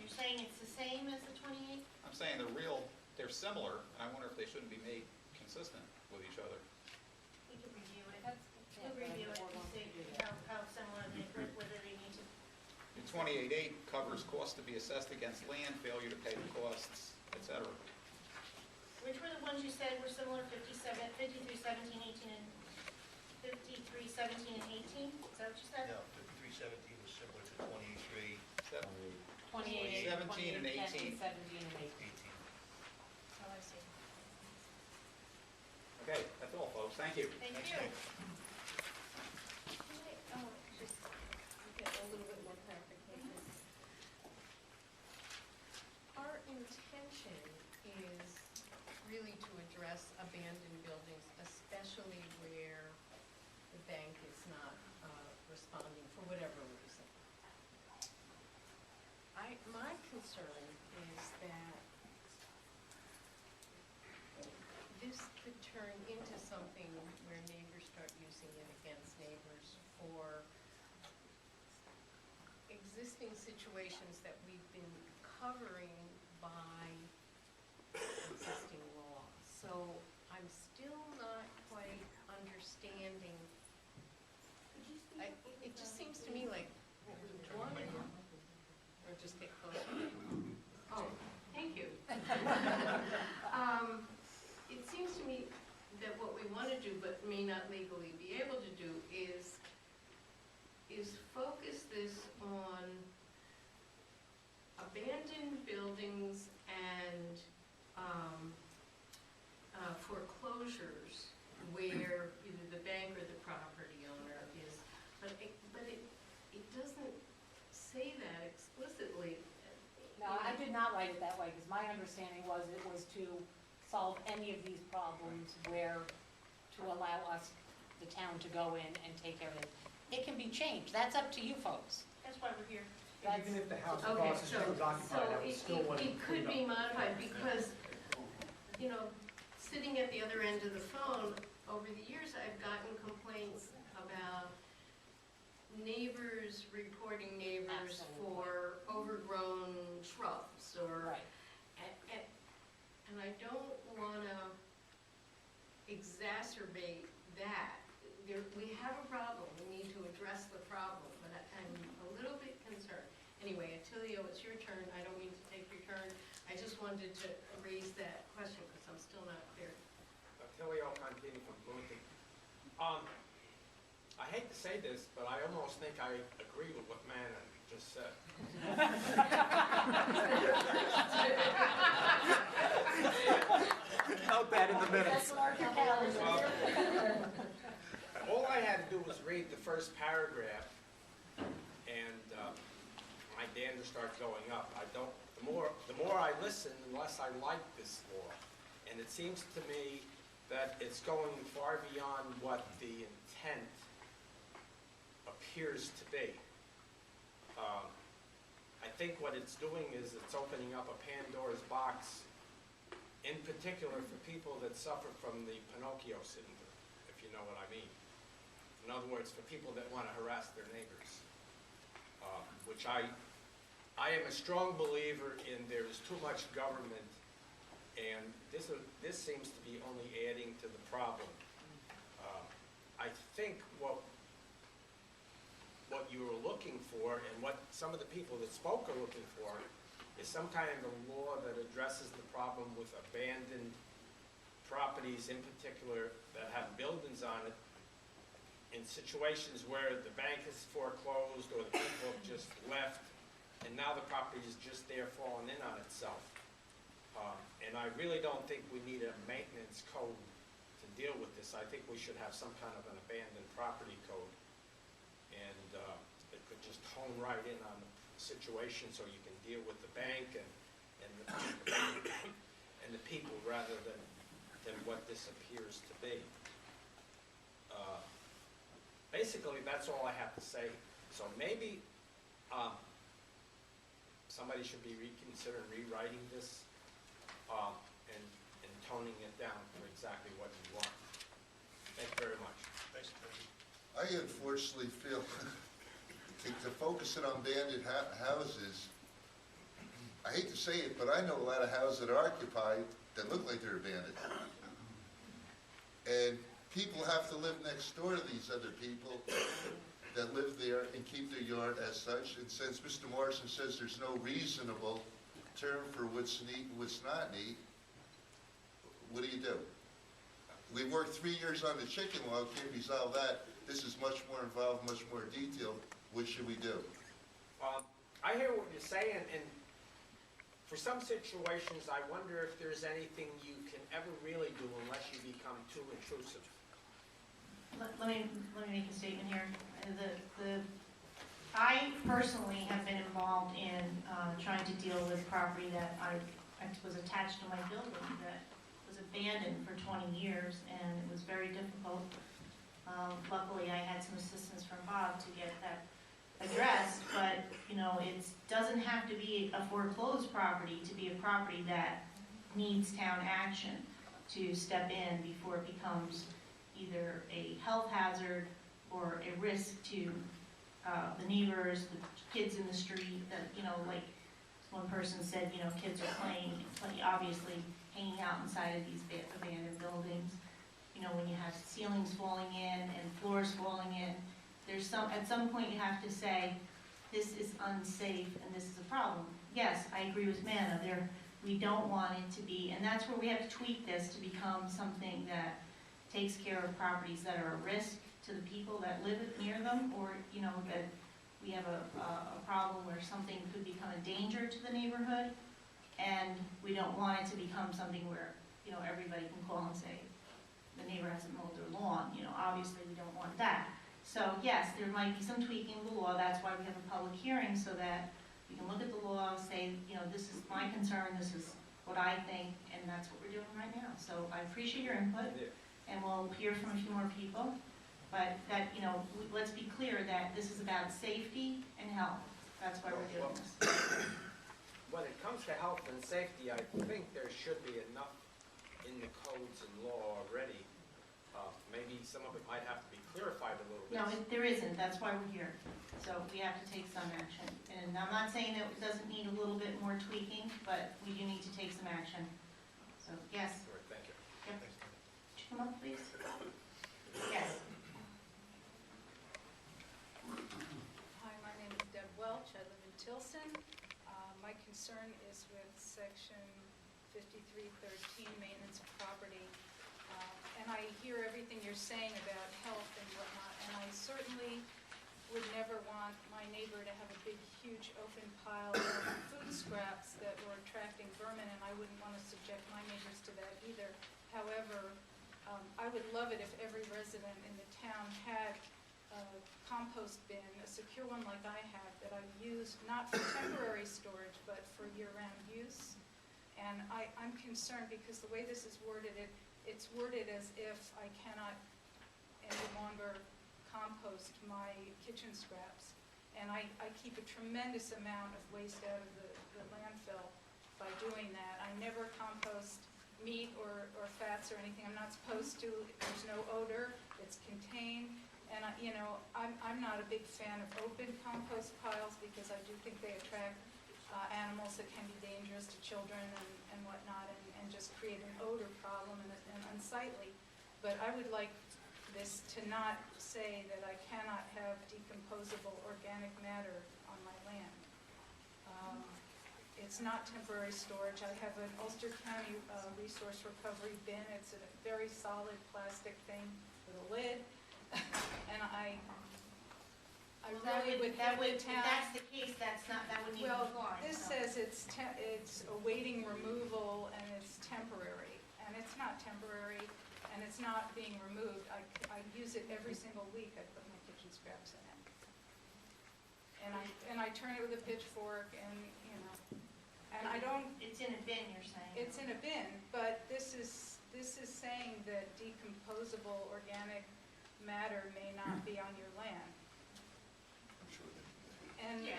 saying it's the same as the 28? I'm saying they're similar, and I wonder if they shouldn't be made consistent with each other. We could review it. We'll review it and see how similar, whether they need to. The 28.8 covers costs to be assessed against land, failure to pay the costs, et cetera. Which were the ones you said were similar, 53, 17, 18, and 53, 17, and 18? Is that what you said? No, 5317 was similar to 23, 28, 17 and 18. 17 and 18. 18. Oh, I see. Okay, that's all, folks. Thank you. Thank Thanks, you. Nick. Just get a little bit more clarification. Our intention is really to address abandoned buildings, especially where the bank is not responding for whatever reason. My concern is that this could turn into something where neighbors start using it against neighbors for existing situations that we've been covering by existing law. So I'm still not quite understanding. It just seems to me like what we want to, or just get closer. Oh, thank you. It seems to me that what we want to do, but may not legally be able to do, is focus this on abandoned buildings and foreclosures where either the bank or the property owner is, but it doesn't say that explicitly. No, I did not write it that way, because my understanding was it was to solve any of these problems where, to allow us, the town, to go in and take care of it. It can be changed, that's up to you folks. That's why we're here. That's- Even if the house Okay, across the so, street was occupied, I would still want it could be modified, because, sitting at the other end of the phone, over the years, I've gotten complaints about neighbors reporting neighbors Absolutely. for overgrown shrubs, or, Right. and I don't wanna exacerbate that. We have a problem, we need to address the problem, but I'm a little bit concerned. Anyway, Attilio, it's your turn, I don't mean to take your turn, I just wanted to raise that question, because I'm still not clear. Attilio Contini from Bloomington. I hate to say this, but I almost think I agree with what Manna just said. Note that in the minutes. All I had to do was read the first paragraph, and my dander starts going up. The more I listen, the less I like this law. And it seems to me that it's going far beyond what the intent appears to be. I think what it's doing is it's opening up a Pandora's box, in particular for people that suffer from the Pinocchio syndrome, if you know what I mean. In other words, for people that want to harass their neighbors, which I am a strong believer in. There is too much government, and this seems to be only adding to the problem. I think what you were looking for, and what some of the people that spoke are looking for, is some kind of a law that addresses the problem with abandoned properties, in particular, that have buildings on it, in situations where the bank has foreclosed or the people have just left now the property is just there falling in on itself. And I really don't think we need a maintenance code to deal with this. I think we should have some kind of an abandoned property code. And it could just hone right in on the situation so you can deal with the bank and the people rather than what this appears to be. Basically, that's all I have to say. So maybe somebody should be reconsidering rewriting this and toning it down to exactly what you want. Thank you very much. Thanks. I unfortunately feel to focus it on abandoned houses, I hate to say it, but I know a lot of houses that are occupied that look like they're abandoned. And people have to live next door to these other people that live there and keep their yard as such. And since Mr. Morrison says there's no reasonable term for what's neat and what's not neat, what do? We worked 3 years on the chicken law, can't resolve that. This is much more involved, much more detailed. What should we do? I hear what you're saying, and for some situations, I wonder if there's anything you can ever really do unless you become too intrusive. Let me make a statement here. I personally have been involved in trying to deal with property that I was attached to my building that was abandoned for 20 years, and it was very difficult. Luckily, I had some assistance from Bob to get that addressed, but you know, it doesn't have to be a foreclosed property to be a property that needs town action to step in before it becomes either a health hazard or a risk to the neighbors, the kids in the street. That, you know, like one person said, you know, kids are playing, obviously hanging out inside of these abandoned buildings. You know, when you have ceilings falling in and floors falling in, at some point you have to say, this is unsafe and this is a problem. Yes, I agree with Manna, we don't want it to be, and that's where we have to tweak this to become something that takes care of properties that are a risk to the people that live near them, or, you know, that we have a problem where something could become a danger to the neighborhood, and we don't want it to become something where, you know, everybody can call and say, the neighbor hasn't mowed their lawn. You know, obviously we don't want that. So yes, there might be some tweaking of the law. That's why we have a public hearing, so that we can look at the law, say, you know, this is my concern, this is what I think, and that's what we're doing right now. So I appreciate your input, and we'll hear from a few more people. But that, you know, let's be clear that this is about safety and health. That's why we're doing this. When it comes to health and safety, I think there should be enough in the codes and law already. Maybe some of it might have to be clarified a little bit. No, there isn't. That's why we're here. So we have to take some action. And I'm not saying that it doesn't need a little bit more tweaking, but we do need to take some action. So, yes. All right, thank you. Yep. Could you come up, please? Yes. Hi, my name is Deb Welch. I live in Tilson. My concern is with section 5313, maintenance of property. And I hear everything you're saying about health and whatnot, and I certainly would never want my neighbor to have a big, huge open pile of food scraps that were attracting vermin, and I wouldn't want to subject my neighbors to that either. However, I would love it if every resident in the town had a compost bin, a secure one like I have, that I use not for temporary storage, but for year-round use. And I'm concerned because the way this is worded, it's worded as if I cannot any longer compost my kitchen scraps. And I keep a tremendous amount of waste out of the landfill by doing that. I never compost meat or fats or anything. I'm not supposed to. There's no odor. It's contained. And you know, I'm not a big fan of open compost piles because I do think they attract animals that can be dangerous to children and whatnot, and just create an odor problem and unsightly. But I would like this to not say that I cannot have decomposable organic matter on my land. It's not temporary storage. I have an Ulster County resource recovery bin. It's a very solid plastic thing with a lid. And I really would have the town. If that's the case, that would need. Well, it's awaiting removal and it's temporary, and it's not temporary, and it's not being removed. I use it every single week. I put my kitchen scraps in it. And I turn it with a pitchfork, and, you know, and I don't, It's in a bin, you're saying? it's in a bin, but this is saying that decomposable organic matter may not be on your land.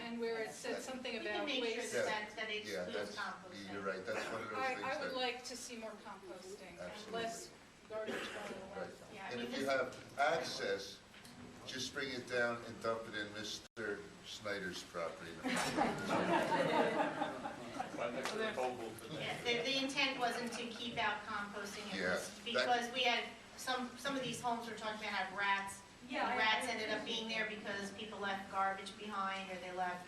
And where it said something about We can make waste. sure that it Yeah, excludes that's, composting. you're right, that's one of those things I would that, like to see more composting and less garbage going away. right. Yeah, I And mean, if you this- have access, just bring it down and dump it in Mr. Snyder's property. Right next to the toll booth. Yeah, the intent wasn't to keep out composting, it Yeah, was that- because we had, some of these homes we're talking about had rats. Yeah, And rats ended up being there because people left garbage behind, or they left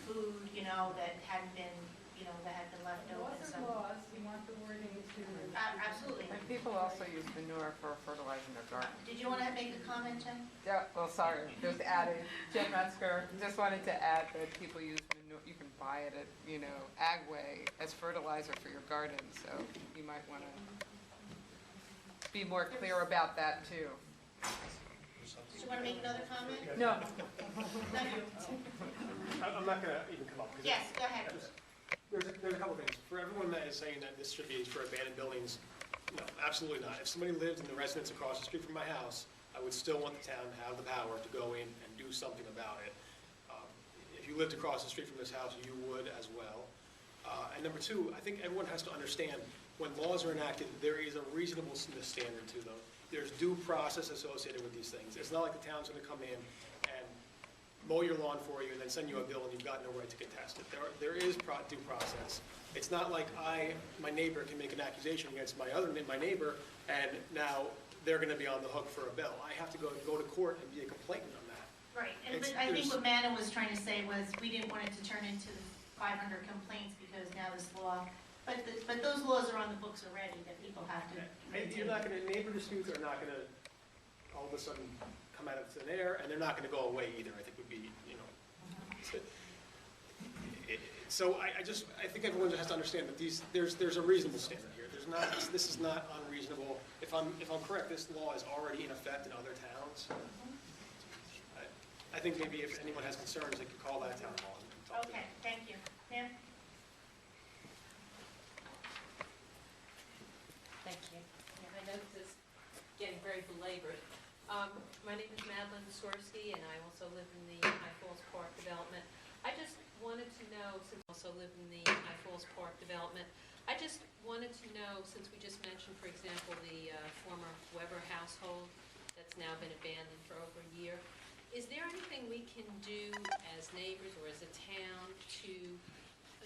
food, you know, that hadn't been, you know, that had been left open, so. laws, you want the wording to. Absolutely. And people also use manure for fertilizing their garden. Did you want to make a comment, Jen? Yeah, well, sorry, just added, Jen Metzger, just wanted to add that people use manure, you can buy it at, you know, Agway as fertilizer for your garden, so you might want to be more clear about that too. Did you want to make another comment? No. No, you. I'm not gonna even come up. 'cause Yes, go ahead. There's a couple things. For everyone that is saying that this should be for abandoned buildings, no, absolutely not. If somebody lived in the residence across the street from my house, I would still want the town to have the power to go in and do something about it. If you lived across the street from this house, you would as well. And number two, I think everyone has to understand, when laws are enacted, there is a reasonableness standard to them. There's due process associated with these things. It's not like the town's gonna come in and mow your lawn for you and then send you a bill and you've got no right to contest it. There is due process. It's not like my neighbor can make an accusation against my neighbor, and now they're gonna be on the hook for a bill. I have to go to court and be a complainant on that. Right, and It's- but I think there's- what Madam was trying to say was, we didn't want it to turn into 500 complaints because now this law, but those laws are on the books already that people have to. You're not gonna, neighbor disputes are not gonna all of a sudden come out of thin air, and they're not gonna go away either, I think would be, you know. So I think everyone just has to understand that there's a reasonable standard here. This is not unreasonable. If I'm correct, this law is already in effect in other towns. I think maybe if anyone has concerns, they could call that town hall and talk to them. Okay, thank you. Ma'am? Thank you. Yeah, I know this is getting very belabored. My name is Madeline Swirsky, and I also live in the High Falls Park development. I just wanted to know, since I also live in the High Falls Park development, I just wanted to know, since we just mentioned, for example, the former Weber household that's now been abandoned for over a year, is there anything we can do as neighbors or as a town to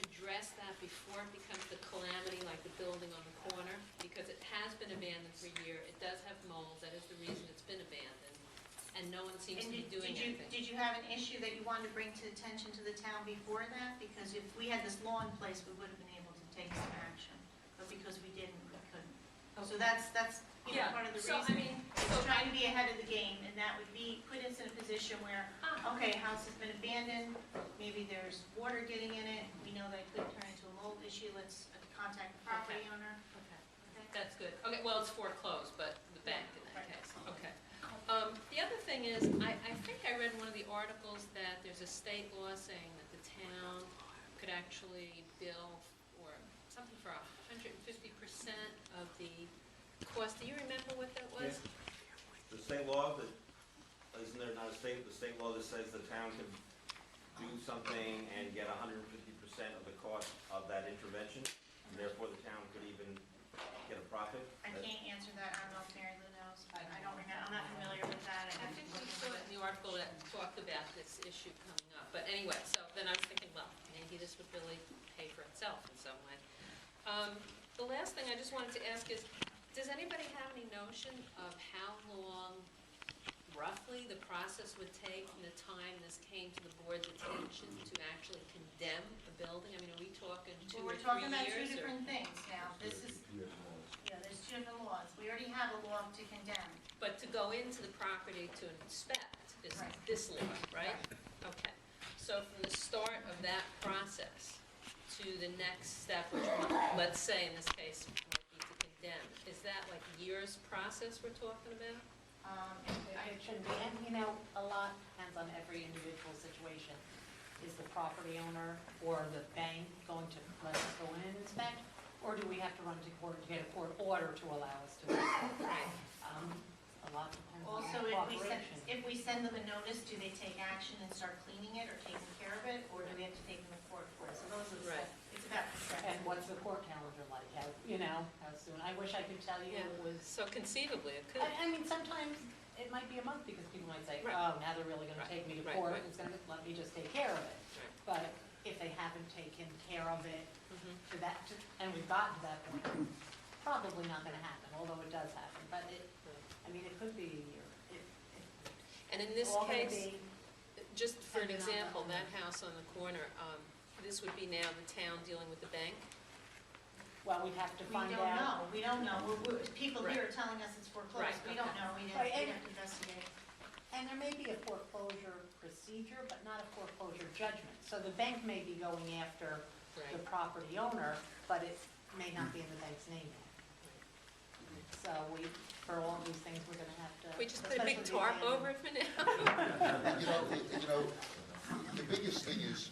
address that before it becomes the calamity like the building on the corner? Because it has been abandoned for a year, it does have mold, that is the reason it's been abandoned, and no one seems to be doing anything. Did you have an issue that you wanted to bring to attention to the town before that? Because if we had this law in place, we would have been able to take some action, but because we didn't, we couldn't. So that's you know, Yeah, part of the so, I reason. mean, It's trying to be ahead of the game, and that would put us in a position where, okay, house has been abandoned, maybe there's water getting in it, we know that it could turn into a mold issue, let's contact the property Okay. owner. Okay, that's good. Okay, well, it's foreclosed, but the bank in that case, okay. The other thing is, I think I read in one of the articles that there's a state law saying that the town could actually bill or something for 150% of the cost. Do you remember what that was? The state law, isn't there not the state law that says the town can do something and get 150% of the cost of that intervention, and therefore the town could even get a profit? I can't answer that, I don't know if Mary Lou knows, I don't remember, I'm not familiar with that. I think we saw it in the article that talked about this issue coming up. But anyway, so then I was thinking, well, maybe this would really pay for itself in some way. The last thing I just wanted to ask is, does anybody have any notion of how long roughly the process would take from the time this came to the board's attention to actually condemn a building? I mean, are we talking 2 Well, or 3 years? we're talking about two or- different things now. This is, yeah, there's two different laws. We already have a law to condemn. But to go into the property to inspect is Right. this law, right? Okay. So from the start of that process, to the next step, which let's say in this case might be to condemn. Is that like years process we're talking about? It shouldn't be, and you know, a lot depends on every individual situation. Is the property owner or the bank going to let us go in and inspect? Or do we have to run to court to get a court order to allow us to inspect? A lot depends on Also, the cooperation. if we send them a notice, do they take action and start cleaning it or taking care of it? Or do we have to take them to court for it? So those are the Right. steps. It's about consent. And what's the court calendar like? How, you know, how soon? I wish I could tell you it was. So conceivably, it could. I mean, sometimes it might be a month because people might say, Right. oh, now they're really gonna take me to Right, court, right. it's gonna, let me just take care of it. But if they haven't taken care of it to that, and we've gotten to that point, probably not gonna happen, although it does happen. But it, I mean, it could be a year. And in this all gonna case, be just for an depending on example, the- that house on the corner, this would be now the town dealing with the bank? Well, we'd have to We find don't out. know. We don't know. People here are telling us it's foreclosed. Right, We don't okay. know. We'd Right, have and- to investigate. And there may be a foreclosure procedure, but not a foreclosure judgment. So the bank may be going after the Right. property owner, but it may not be in the bank's name yet. So for all these things, we're gonna have to. We just put a big especially tarp the- over it for now? You know, the biggest thing is,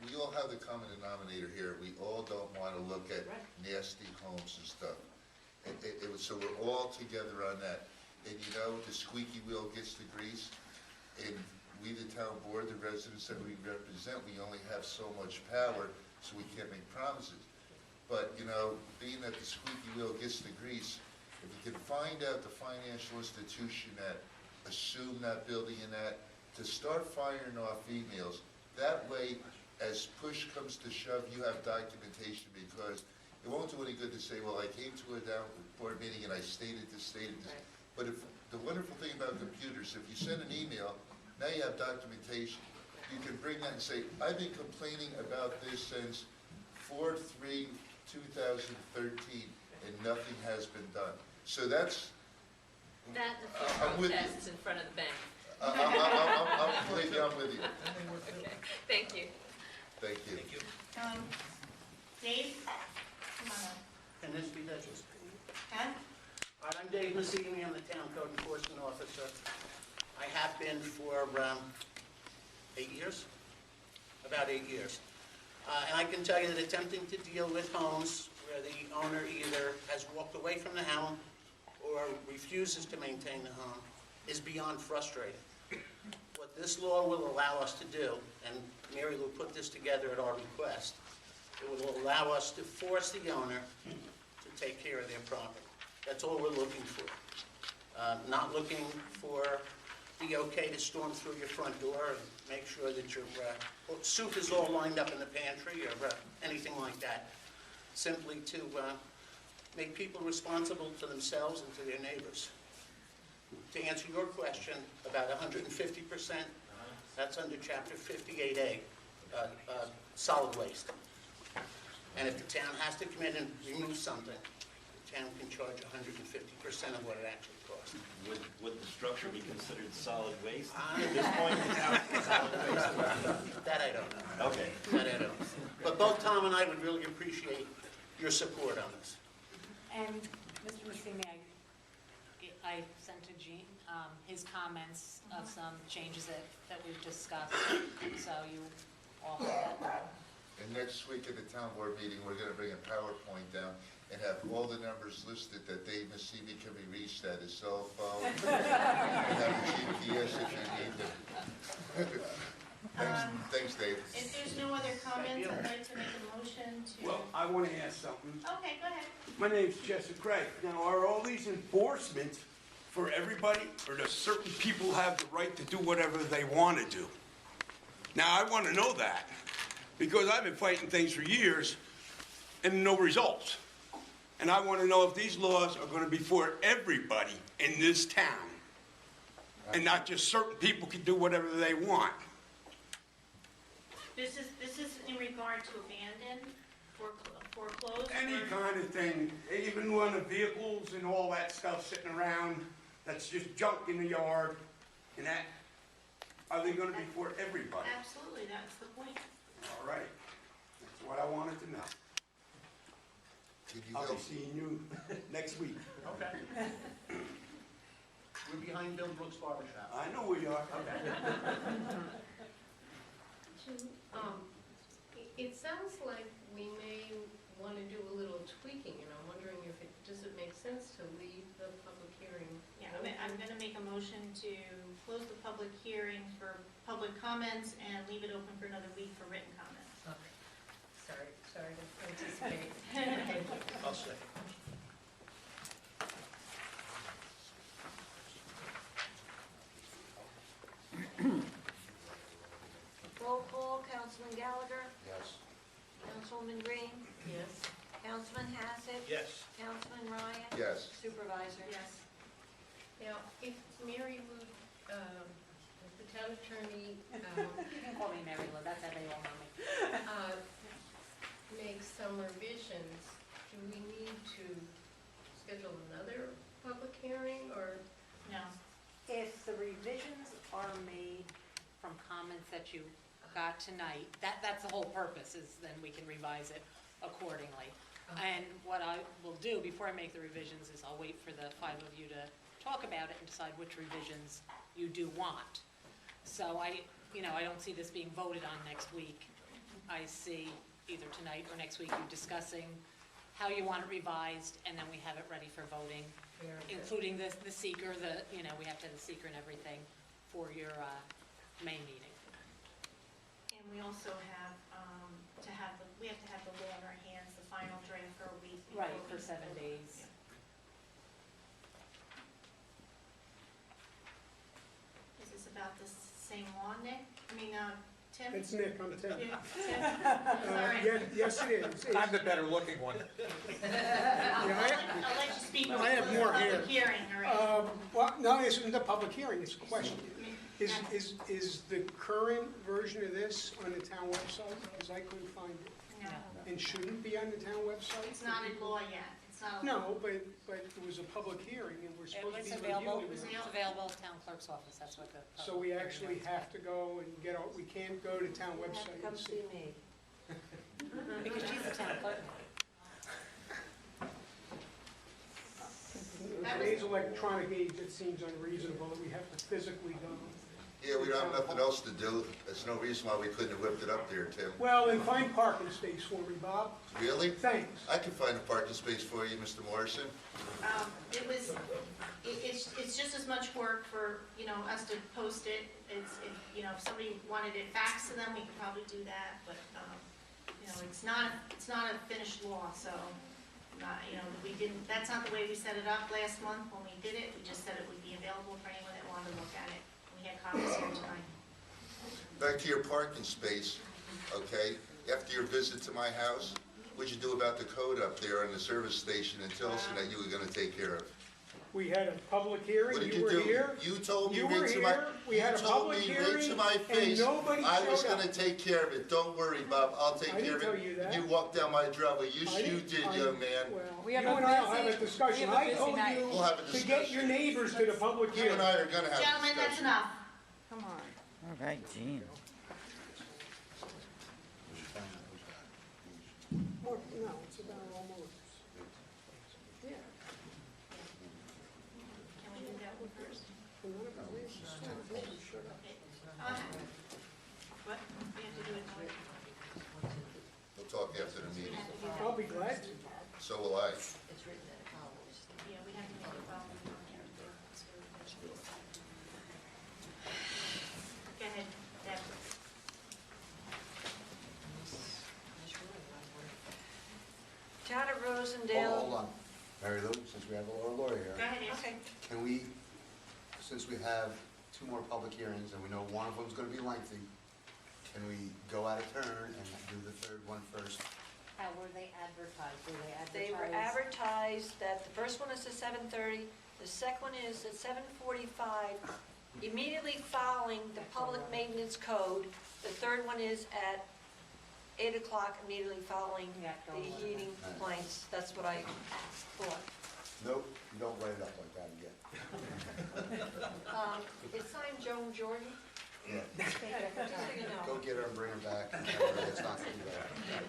we all have the common denominator here. We all don't want to look at nasty homes and stuff. So we're all together on that. And you know, the squeaky wheel gets the grease. And we, the town board, the residents that we represent, we only have so much power, so we can't make promises. But, you know, being that the squeaky wheel gets the grease, if you can find out the financial institution that assumed that building and that, to start firing off emails, that way, as push comes to shove, you have documentation, because it won't do any good to say, well, I came to a board meeting and I stated this. But if, the wonderful thing about computers, if you send an email, now you have documentation. You can bring that and say, I've been complaining about this since 4/3/2013, and nothing has been done. So that's, That and the I'm with you. protests in front of the bank. believe me, I'm with you. Okay, thank you. Thank you. Thank you. Dave, come on up. And this be Duchess. Ken? All right, I'm Dave Massini, I'm the Town Code Enforcement Officer. I have been for 8 years, about 8 years. And I can tell you that attempting to deal with homes where the owner either has walked away from the home or refuses to maintain the home is beyond frustrating. What this law will allow us to do, and Mary Lou put this together at our request, it will allow us to force the owner to take care of their property. That's all we're looking for. Not looking for the okay to storm through your front door and make sure that your soup is all lined up in the pantry or anything like that. Simply to make people responsible to themselves and to their neighbors. To answer your question about 150%, that's under Chapter 58A, solid waste. And if the town has to come in and remove something, the town can charge 150% of what it actually costs. Would the structure be considered solid waste at this point? That I don't know. Okay. That I don't know. But both Tom and I would really appreciate your support on this. And Mr. Massimi, I sent to Gene his comments of some changes that we've discussed, so you all have that. And next week at the town board meeting, we're gonna bring a PowerPoint down and have all the numbers listed that Dave Massimi can be reached at his cell phone. And have a GPS if you need them. Thanks, Dave. If there's no other comments, I'd like to make a motion to... Well, I want to ask something. Okay, go ahead. My name's Jesse Craig. Now, are all these enforcement for everybody, or do certain people have the right to do whatever they want to do? Now, I want to know that, because I've been fighting things for years, and no results. And I want to know if these laws are going to be for everybody in this town, and not just certain people can do whatever they want. This is in regard to abandoned, foreclosed? Any kind of thing, even when the vehicles and all that stuff sitting around, that's just junk in the yard, and that, are they gonna be for everybody? Absolutely, that's the point. All right, that's what I wanna Can you I'll help? be seeing you next week. Okay. We're behind Bill Brooks Barber Shop. I know where you are. It sounds like we may want to do a little tweaking, and I'm wondering if does it make sense to leave the public hearing? Yeah, I'm gonna make a motion to close the public hearing for public comments and leave it open for another week for written comments. Okay. Sorry to participate. I'll second. Roll call, Councilman Gallagher, Yes. Councilwoman Green, Yes. Councilman Hassett, Yes. Councilman Ryan, Yes. Supervisor. Yes. Now, if Mary Lou, if the town attorney, You can call me Mary Lou, that's how they all know me. makes some revisions, do we need to schedule another public hearing, or? No. If the revisions are made from comments that you got tonight, that's the whole purpose, is then we can revise it accordingly. And what I will do before I make the revisions is I'll wait for the five of you to talk about it and decide which revisions you do want. So I don't see this being voted on next week. I see either tonight or next week you discussing how you want it revised, and then we have it ready for voting, including the seeker, we have to have the seeker and everything for your May meeting. And we also have, we have to have the law in our hands, the final draft for a week. before Right, for we 7 vote. days. Yeah. Is this about the same law, Nick? Tim? It's Nick, I'm Tim. Yeah, Tim? Sorry. Yes, it is. I'm the better looking one. I'll let you speak No, before I have the more public hair. hearing, all right? Well, no, it's in the public hearing, it's a question. Is the current version of this on the town website? Because I couldn't find it. No, And shouldn't be on the town website? it's not in law yet. It's not. No, but it was a public hearing and we're supposed It's to be available, reviewing it. it's available at town clerk's office, that's what the. So we actually have to go and we can't go to town You have website to come and see. see me. Because she's the town clerk. With today's electronic age, it seems unreasonable that we have to physically go. Yeah, we don't have nothing else to do. There's no reason why we couldn't have whipped it up there, Tim. Well, then find parking space for me, Bob. Really? Thanks. I can find a parking space for you, Mr. Morrison. It's just as much work for, us to post it. If somebody wanted it faxed to them, we could probably do that, but, it's not a finished law, so, that's not the way we set it up last month when we did it. We just said it would be available for anyone that wanted to look at it. We had copies here tonight. Back to your parking space, okay? After your visit to my house, what'd you do about the code up there on the service station in Tilson that you were gonna take care of? We had a public hearing, What did you you were do? here. You told me You right were to my, here. We had a public you told me right hearing, to my and face, nobody I was showed up. gonna take care of it. Don't worry, Bob, I'll take I care didn't of it. tell you that. You walked down my driveway. Yes, you did, young man. Well, We you have a and I will busy- have a discussion. we have a I busy told night. you We'll have a to get your discussion. neighbors to the public You hearing. and I are gonna have a Gentlemen, that's discussion. enough. Come on. All right, Gene. No, it's about almost. Yeah. Can we do that one first? Shut up. What? We have to do it now. We'll talk after the meeting. I'll be glad to. So will I. Yeah, we have to make it following on here. Go ahead, Deb. Town of Rosendale. Hold on. Mary Lou, since we have our lawyer here. Go ahead, Ann. Okay. Can we, since we have 2 more public hearings and we know one of them's gonna be lengthy, can we go out of turn and do the third one first? How were they advertised? Were they advertised? They were advertised that the first one is at 7:30, the second one is at 7:45, immediately following the public maintenance code. The third one is at 8 o'clock, immediately following the heating complaints. That's what I thought. Nope, you don't write it up like that again. It's signed Joan Jordan. Yeah. Just so you know. Go get her and bring her back. It's not too bad.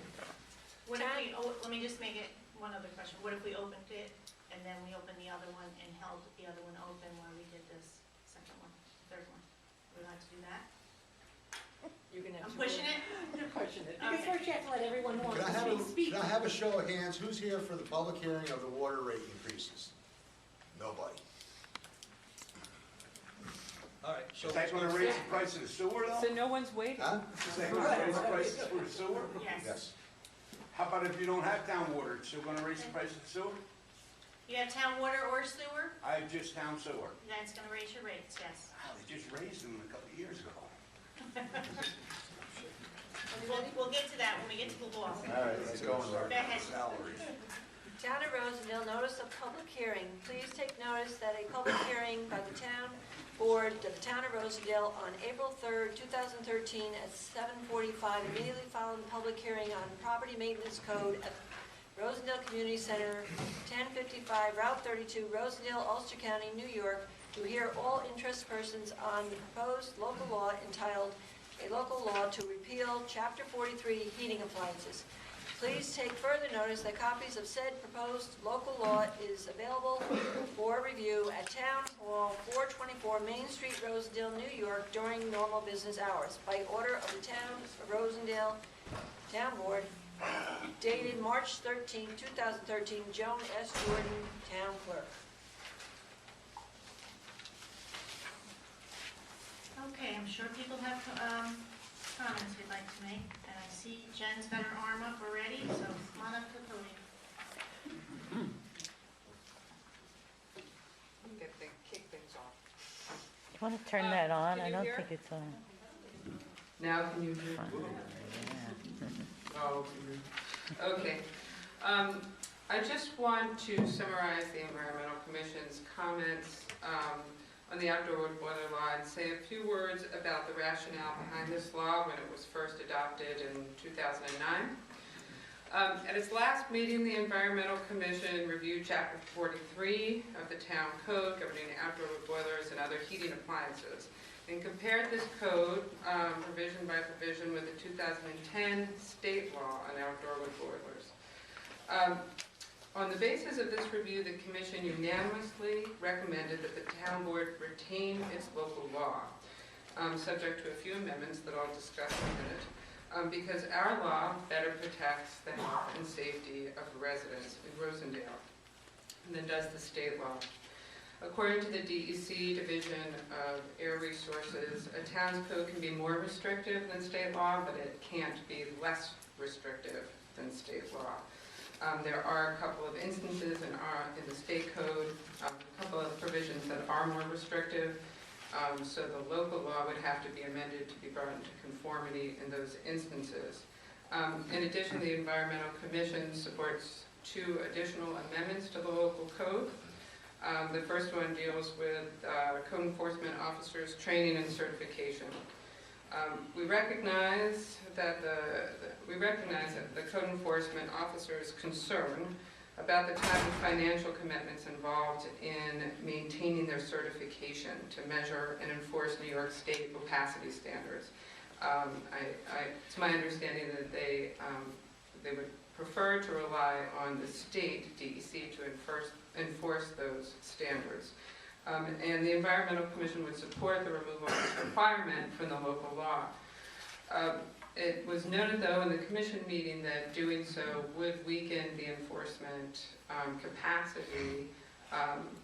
When I, let me just make it one other question. What if we opened it and then we opened the other one and held the other one open while we did this second one, third one? Would we like to do that? You're gonna have I'm to pushing it? You're pushing it. Because first you have to let everyone who wants Can I to have speak, speak. can I have a show of hands, who's here for the public hearing of the water rate increases? Nobody. All right, so. Is that gonna raise the price of the sewer though? So no one's waiting. Huh? Is that gonna raise the prices for the sewer? Yes. Yes. How about if you don't have town water, it's still gonna raise the price of the sewer? You have town water or sewer? I have just town sewer. That's gonna raise your rates, yes. Wow, they just raised them a couple of years ago. We'll get to that when we get to the law. All right, let's go on, Laura. Go ahead. Salaries. Town of Rosendale, notice of public hearing. Please take notice that a public hearing by the town board of the town of Rosendale on April 3rd, 2013 at 7:45, immediately following the public hearing on property maintenance code at Rosendale Community Center, 1055 Route 32, Rosendale, Ulster County, New York, to hear all interest persons on the proposed local law entitled "A Local Law to Repeal Chapter 43 Heating Appliances." Please take further notice that copies of said proposed local law is available for review at Town Hall, 424 Main Street, Rosendale, New York, during normal business hours, by order of the Town of Rosendale Town Board, dated March 13, 2013, Joan S. Jordan, Town Clerk. Okay, I'm sure people have comments they'd like to make, and I see Jen's got her arm up already, so come on up to the podium. Get the kick things off. You want to turn that on? can I you don't hear? think it's on. Now can you hear? Oh, okay. I just want to summarize the Environmental Commission's comments on the outdoor wood boiler law and say a few words about the rationale behind this law when it was first adopted in 2009. At its last meeting, the Environmental Commission reviewed Chapter 43 of the Town Code governing outdoor wood boilers and other heating appliances, and compared this code provision by provision with the 2010 state law on outdoor wood boilers. On the basis of this review, the Commission unanimously recommended that the Town Board retain its local law, subject to a few amendments that I'll discuss in a minute, because our law better protects the health and safety of residents in Rosendale than does the state law. According to the DEC Division of Air Resources, a town's code can be more restrictive than state law, but it can't be less restrictive than state law. There are a couple of instances in the state code, a couple of provisions that are more restrictive, so the local law would have to be amended to be brought into conformity in those instances. In addition, the Environmental Commission supports 2 additional amendments to the local code. The first one deals with code enforcement officers' training and certification. We recognize that the code enforcement officers' concern about the type of financial commitments involved in maintaining their certification to measure and enforce New York State opacity standards. It's my understanding that they would prefer to rely on the state DEC to enforce those standards. And the Environmental Commission would support the removal of this requirement from the local law. It was noted, though, in the Commission meeting that doing so would weaken the enforcement capacity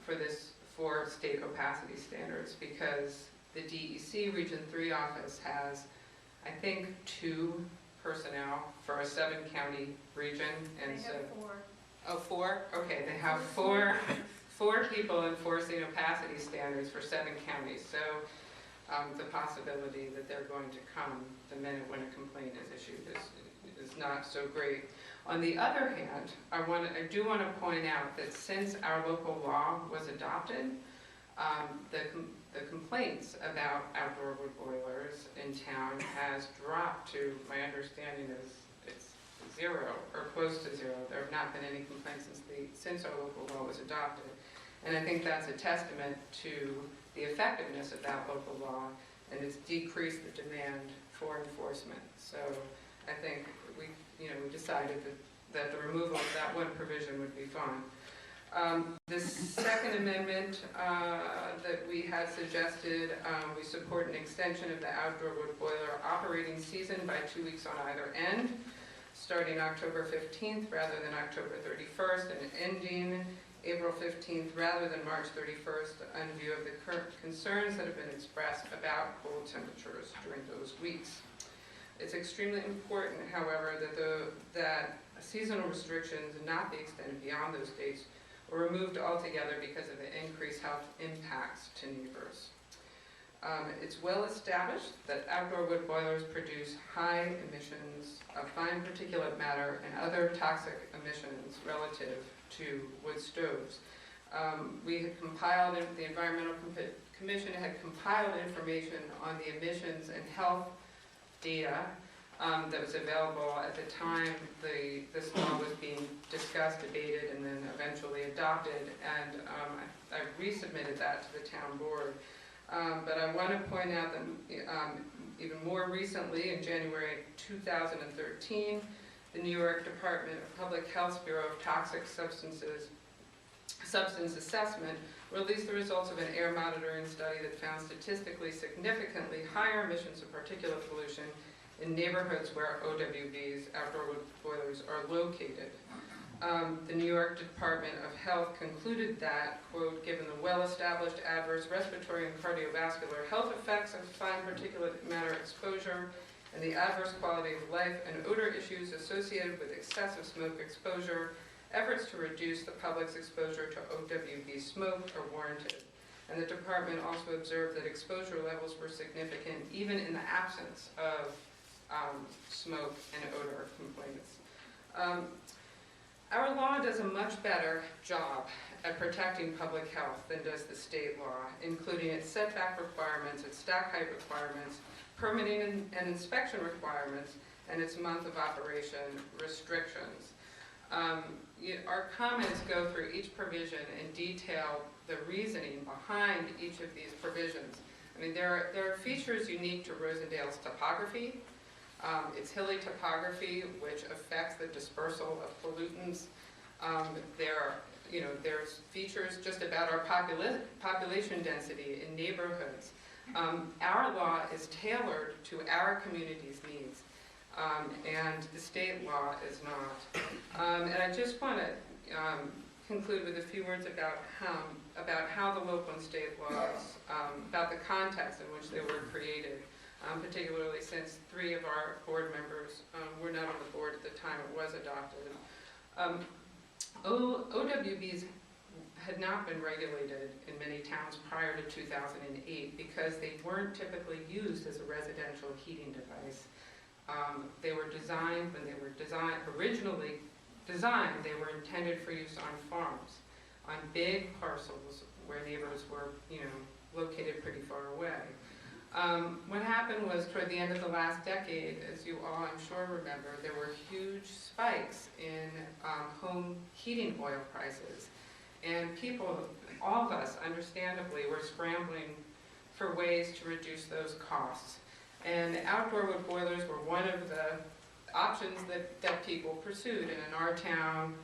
for state opacity standards, because the DEC Region 3 office has, I think, 2 personnel for a 7-county region. And They have 4. Oh, 4? Okay, they have 4 people enforcing opacity standards for 7 counties. So the possibility that they're going to come the minute when a complaint is issued is not so great. On the other hand, I do want to point out that since our local law was adopted, the complaints about outdoor wood boilers in town has dropped to, my understanding is, it's 0 or close to 0. There have not been any complaints since our local law was adopted. And I think that's a testament to the effectiveness of that local law, and it's decreased the demand for enforcement. So I think we decided that that the removal of that one provision would be fine. The second amendment that we had suggested, we support an extension of the outdoor wood boiler operating season by 2 weeks on either end, starting October 15th rather than October 31st, and ending April 15th rather than March 31st, in view of the current concerns that have been expressed about cold temperatures during those weeks. It's extremely important, however, that seasonal restrictions not be extended beyond those dates or removed altogether because of the increased health impacts to neighbors. It's well established that outdoor wood boilers produce high emissions of fine particulate matter and other toxic emissions relative to wood stoves. We had compiled, the Environmental Commission had compiled information on the emissions and health data that was available at the time this law was being discussed, debated, and then eventually adopted, and I resubmitted that to the town board. But I want to point out that even more recently, in January 2013, the New York Department of Public Health's Bureau of Toxic Substance Assessment released the results of an air monitoring study that found statistically significantly higher emissions of particulate pollution in neighborhoods where OWBs, outdoor wood boilers, are located. The New York Department of Health concluded that, quote, given the well-established adverse respiratory and cardiovascular health effects of fine particulate matter exposure and the adverse quality of life and odor issues associated with excessive smoke exposure, efforts to reduce the public's exposure to OWB smoke are warranted. And the department also observed that exposure levels were significant even in the absence of smoke and odor complaints. Our law does a much better job at protecting public health than does the state law, including its setback requirements, its stack height requirements, permitting and inspection requirements, and its month of operation restrictions. Our comments go through each provision and detail the reasoning behind each of these provisions. I mean, there are features unique to Rosendale's topography. It's hilly topography, which affects the dispersal of pollutants. There's features just about our population density in neighborhoods. Our law is tailored to our community's needs, and the state law is not. And I just want to conclude with a few words about how the local and state laws, about the context in which they were created. Particularly since 3 of our board members were not on the board at the time it was adopted. OWBs had not been regulated in many towns prior to 2008 because they weren't typically used as a residential heating device. They were designed, when they were originally designed, they were intended for use on farms, on big parcels where neighbors were, located pretty far away. What happened was, toward the end of the last decade, as you all I'm sure remember, there were huge spikes in home heating oil prices. And people, all of us, understandably, were scrambling for ways to reduce those costs. And outdoor wood boilers were one of the options that people pursued. And in our town,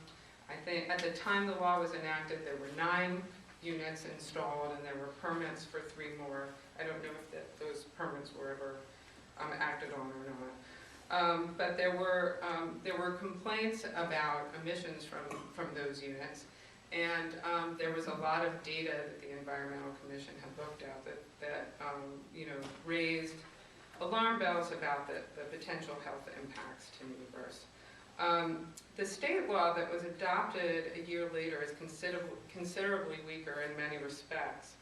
I think at the time the law was enacted, there were 9 units installed, and there were permits for 3 more. I don't know if those permits were ever acted on or not. But there were complaints about emissions from those units, and there was a lot of data that the Environmental Commission had looked at that raised alarm bells about the potential health impacts to neighbors. The state law that was adopted a year later is considerably weaker in many respects.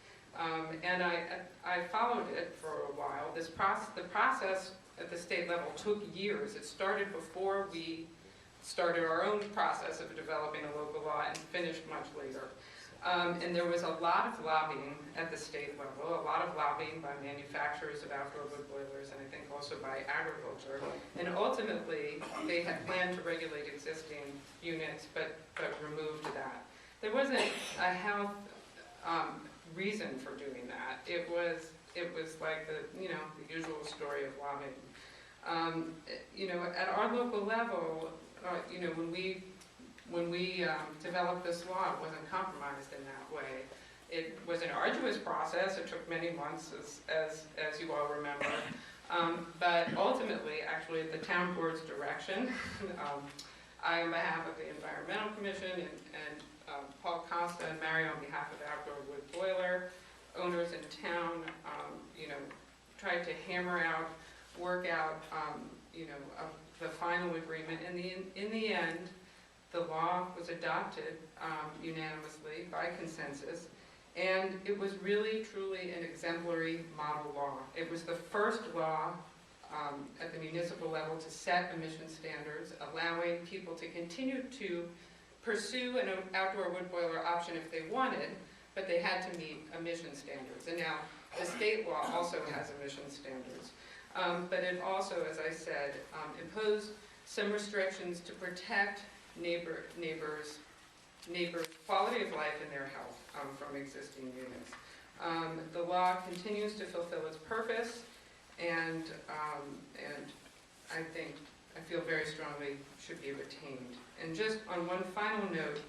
And I followed it for a while. The process at the state level took years. It started before we started our own process of developing a local law and finished much later. And there was a lot of lobbying at the state level, a lot of lobbying by manufacturers of outdoor wood boilers, and I think also by agriculture. And ultimately, they had planned to regulate existing units, but removed that. There wasn't a health reason for doing that. It was like the usual story of lobbying. At our local level, you know, when we developed this law, it wasn't compromised in that way. It was an arduous process. It took many months, as you all remember. But ultimately, actually, at the town board's direction, I, on behalf of the Environmental Commission, and Paul Costa and Mary on behalf of Outdoor Wood Boiler owners in town, you know, tried to hammer out, work out, you know, the final agreement. And in the end, the law was adopted unanimously by consensus. And it was really, truly an exemplary model law. It was the first law at the municipal level to set emission standards, allowing people to continue to pursue an outdoor wood boiler option if they wanted, but they had to meet emission standards. And now the state law also has emission standards. But it also, as I said, imposed some restrictions to protect neighbors' quality of life and their health from existing units. The law continues to fulfill its purpose, and I feel very strongly should be retained. And just on one final note,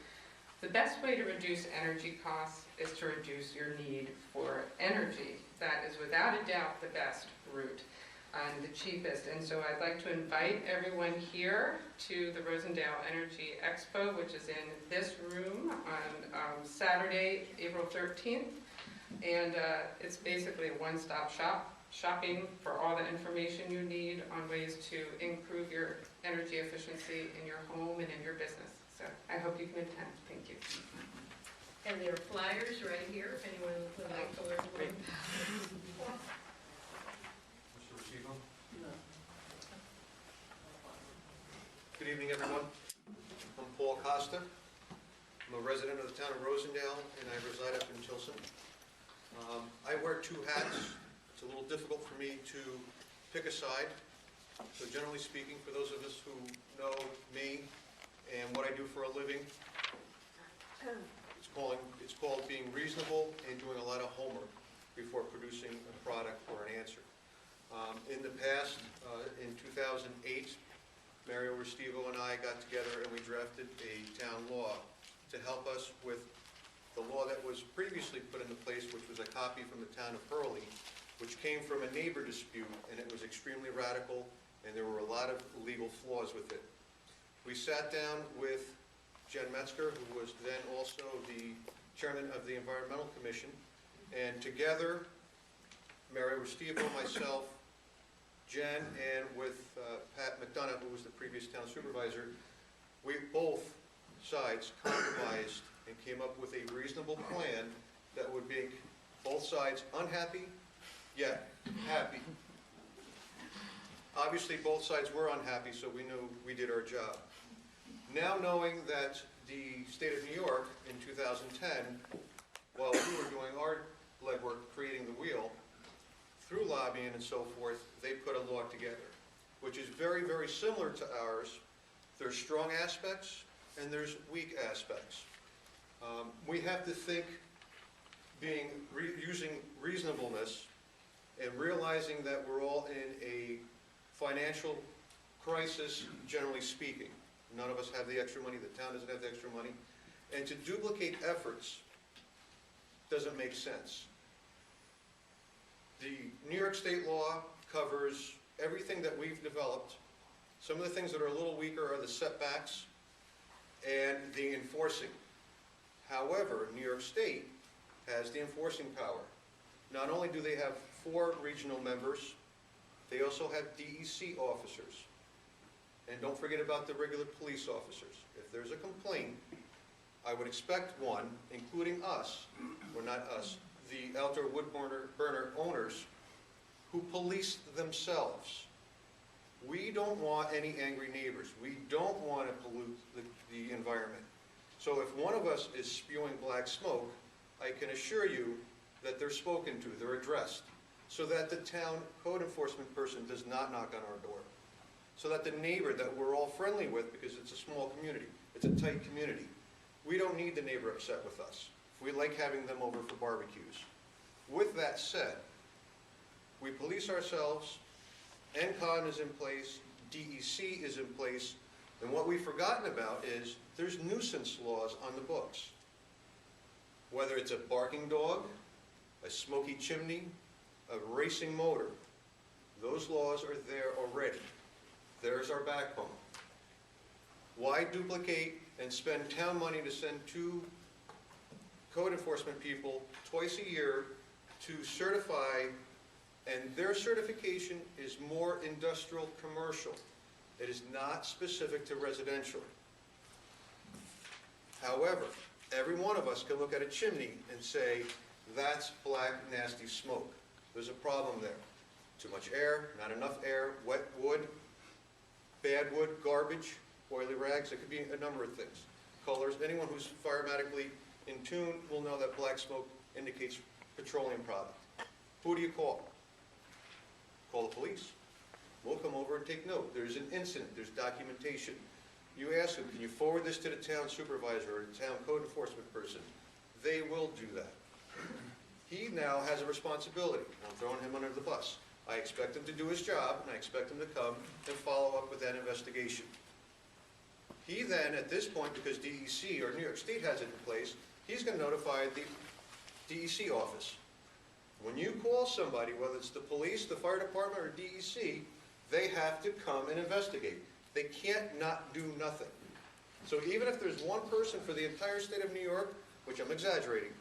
the best way to reduce energy costs is to reduce your need for energy. That is without a doubt the best route and the cheapest. And so I'd like to invite everyone here to the Rosendale Energy Expo, which is in this room on Saturday, April 13th. And it's basically a one-stop shopping for all the information you need on ways to improve your energy efficiency in your home and in your business. So I hope you can attend. Thank you. And there are flyers right here, if anyone would like to learn more. Mr. Rosito? Good evening, everyone. I'm Paul Costa. I'm a resident of the town of Rosendale, and I reside up in Tilson. I wear two hats. It's a little difficult for me to pick a side. So generally speaking, for those of us who know me and what I do for a living, it's called being reasonable and doing a lot of homework before producing a product or an answer. In the past, in 2008, Mario Restivo and I got together and we drafted a town law to help us with the law that was previously put into place, which was a copy from the town of Hurley, which came from a neighbor dispute, and it was extremely radical, and there were a lot of legal flaws with it. We sat down with Jen Metzger, who was then also the chairman of the Environmental Commission, and together, Mario Restivo, myself, Jen, and with Pat McDonough, who was the previous town supervisor, we both sides compromised and came up with a reasonable plan that would make both sides unhappy, yet happy. Obviously, both sides were unhappy, so we knew we did our job. Now knowing that the state of New York in 2010, while we were doing our legwork creating the wheel, through lobbying and so forth, they put a law together, which is very, very similar to ours. There's strong aspects and there's weak aspects. We have to think using reasonableness and realizing that we're all in a financial crisis, generally speaking. None of us have the extra money, the town doesn't have the extra money. And to duplicate efforts doesn't make sense. The New York State law covers everything that we've developed. Some of the things that are a little weaker are the setbacks and the enforcing. However, New York State has the enforcing power. Not only do they have 4 regional members, they also have DEC officers. And don't forget about the regular police officers. If there's a complaint, I would expect one, including us, or not us, the outdoor wood burner owners who police themselves. We don't want any angry neighbors. We don't want to pollute the environment. So if one of us is spewing black smoke, I can assure you that they're spoken to, they're addressed, so that the town code enforcement person does not knock on our door. So that the neighbor that we're all friendly with, because it's a small community, it's a tight community, we don't need the neighbor upset with us. We like having them over for barbecues. With that said, we police ourselves, NCON is in place, DEC is in place, And what we've forgotten about is there's nuisance laws on the books. Whether it's a barking dog, a smoky chimney, a racing motor, those laws are there already. There's our backbone. Why duplicate and spend town money to send 2 code enforcement people twice a year to certify, and their certification is more industrial commercial. It is not specific to residential. However, every one of us can look at a chimney and say, that's black, nasty smoke. There's a problem there. Too much air, not enough air, wet wood, bad wood, garbage, oily rags. It could be a number of things. Colors. Anyone who's firematically in tune will know that black smoke indicates petroleum product. Who do you call? Call the police. We'll come over and take note. There's an incident. There's documentation. You ask them, can you forward this to the town supervisor or the town code enforcement person? They will do that. He now has a responsibility. I'm throwing him under the bus. I expect him to do his job, and I expect him to come and follow up with that investigation. He then, at this point, because DEC or New York State has it in place, he's going to notify the DEC office. When you call somebody, whether it's the police, the fire department, or DEC, they have to come and investigate. They can't not do nothing. So even if there's one person for the entire state of New York, which I'm exaggerating,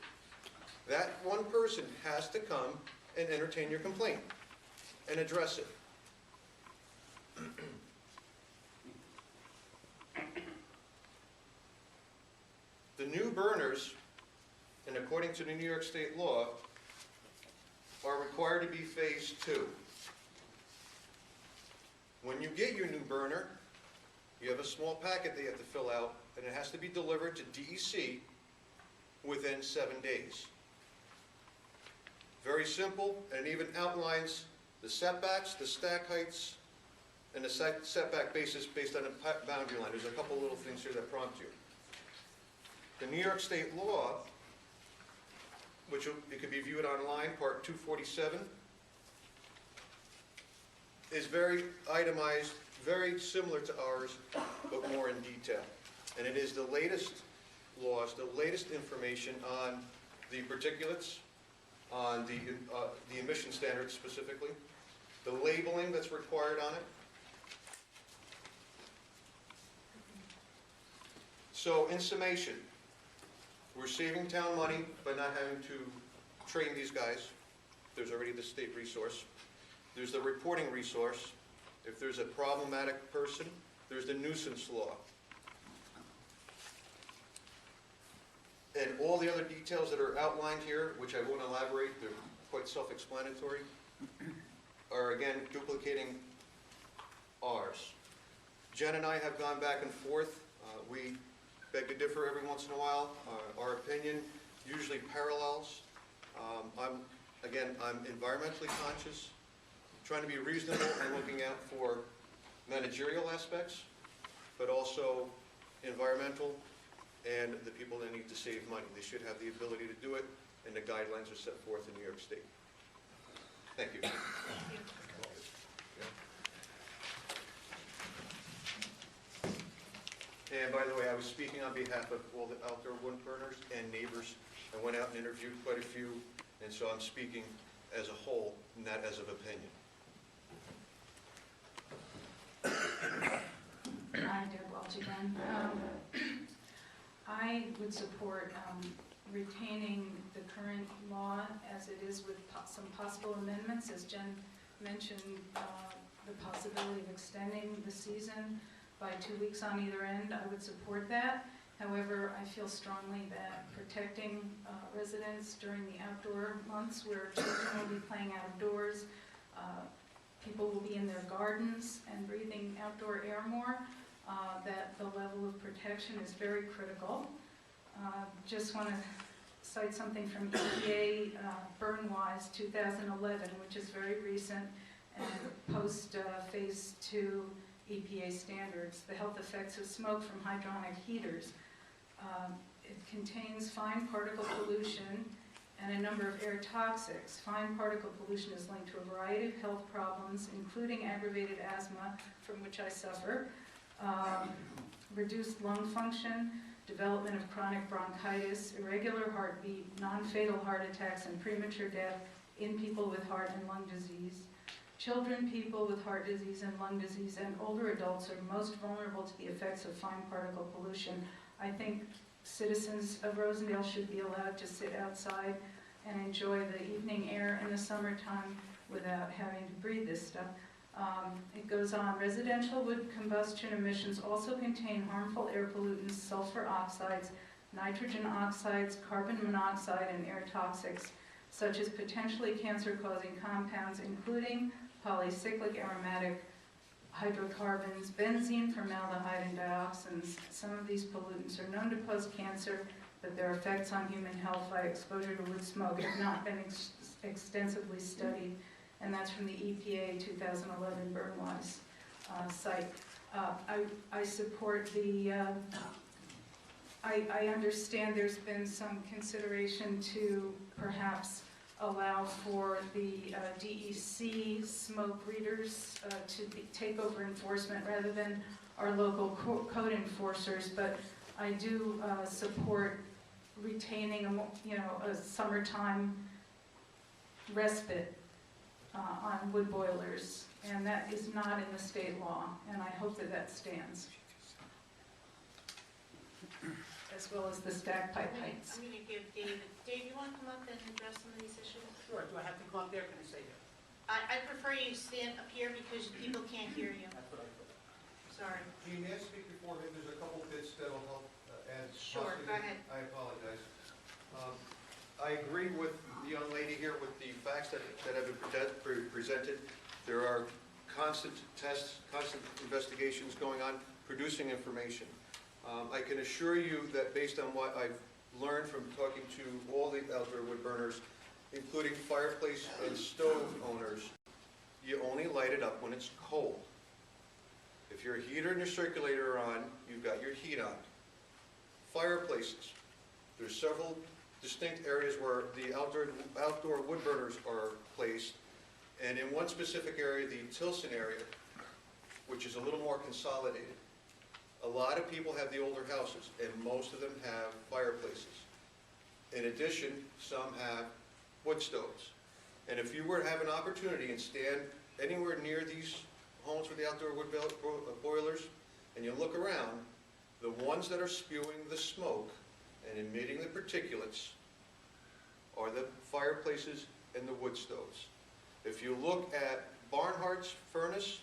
that one person has to come and entertain your complaint and address it. The new burners, and according to the New York State law, are required to be phase 2. When you get your new burner, you have a small packet that you have to fill out, and it has to be delivered to DEC within 7 days. Very simple, and it even outlines the setbacks, the stack heights, and the setback basis based on a boundary line. There's a couple little things here that prompt you. The New York State law, which it could be viewed online, Part 247, is very itemized, very similar to ours, but more in detail. And it is the latest laws, the latest information on the particulates, on the emission standards specifically, the labeling that's required on it. So in summation, we're saving town money by not having to train these guys. There's already the state resource. There's the reporting resource. If there's a problematic person, there's the nuisance law. And all the other details that are outlined here, which I won't elaborate, they're quite self-explanatory, are again duplicating ours. Jen and I have gone back and forth. We beg to differ every once in a while. Our opinion usually parallels. I'm environmentally conscious, trying to be reasonable and looking out for managerial aspects, but also environmental and the people that need to save money. They should have the ability to do it, and the guidelines are set forth in New York State. Thank you. And by the way, I was speaking on behalf of all the outdoor wood burners and neighbors. I went out and interviewed quite a few, and so I'm speaking as a whole, not as of opinion. Hi, Deb Welch again. I would support retaining the current law as it is with some possible amendments. As Jen mentioned, the possibility of extending the season by 2 weeks on either end, I would support that. However, I feel strongly that protecting residents during the outdoor months where children will be playing outdoors, people will be in their gardens and breathing outdoor air more, that the level of protection is very critical. Just want to cite something from EPA Burn-Wise 2011, which is very recent, and post-Phase 2 EPA standards, the health effects of smoke from hydronic heaters. It contains fine particle pollution and a number of air toxics. Fine particle pollution is linked to a variety of health problems, including aggravated asthma, from which I suffer, reduced lung function, development of chronic bronchitis, irregular heartbeat, non-fatal heart attacks, and premature death in people with heart and lung disease. Children, people with heart disease and lung disease, and older adults are most vulnerable to the effects of fine particle pollution. I think citizens of Rosendale should be allowed to sit outside and enjoy the evening air in the summertime without having to breathe this stuff. It goes on, residential wood combustion emissions also contain harmful air pollutants, sulfur oxides, nitrogen oxides, carbon monoxide, and air toxics, such as potentially cancer-causing compounds, including polycyclic aromatic hydrocarbons, benzene, formaldehyde, and dioxins. Some of these pollutants are known to cause cancer, but their effects on human health by exposure to wood smoke have not been extensively studied, and that's from the EPA 2011 Burnwise site. I support the, I understand there's been some consideration to perhaps allow for the DEC smoke readers to take over enforcement rather than our local code enforcers, but I do support retaining a summertime respite on wood boilers, and that is not in the state law, and I hope that that stands. As well as the stack pipe heights. I'm going to give Dave, you want to come up and address some of these issues? Sure, do I have to come up there, can I say here? I prefer you stand up here because people can't hear you. That's what I thought. Sorry. Gene, may I speak before him? There's a couple bits that'll help add. Sure, go ahead. I apologize. I agree with the young lady here with the facts that have been presented. There are constant tests, constant investigations going on, producing information. I can assure you that based on what I've learned from talking to all the outdoor wood burners, including fireplace and stove owners, you only light it up when it's cold. If your heater and your circulator are on, you've got your heat on. Fireplaces, there's several distinct areas where the outdoor wood burners are placed, and in one specific area, the Tilson area, which is a little more consolidated, a lot of people have the older houses, and most of them have fireplaces. In addition, some have wood stoves. And if you were to have an opportunity and stand anywhere near these homes with the outdoor wood boilers, and you look around, the ones that are spewing the smoke and emitting the particulates are the fireplaces and the wood stoves. If you look at Barnhart's furnace,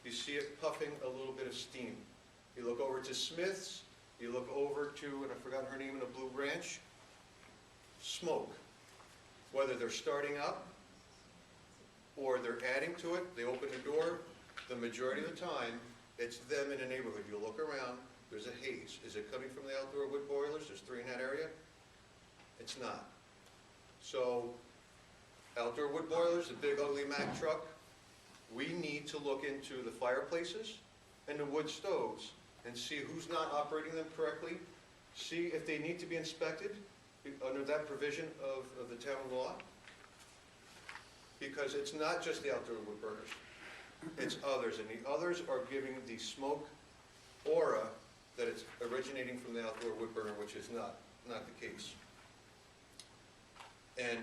you see it puffing a little bit of steam. You look over to Smith's, you look over to, and I forgot her name, in a Blue Branch, smoke. Whether they're starting up or they're adding to it, they open the door, the majority of the time, it's them in a neighborhood. You look around, there's a haze. Is it coming from the outdoor wood boilers? There's 3 in that area. It's not. So, outdoor wood boilers, the big ugly Mack truck, we need to look into the fireplaces and the wood stoves and see who's not operating them correctly, see if they need to be inspected under that provision of the town law, because it's not just the outdoor wood burners, it's others, and the others are giving the smoke aura that it's originating from the outdoor wood burner, which is not the case. And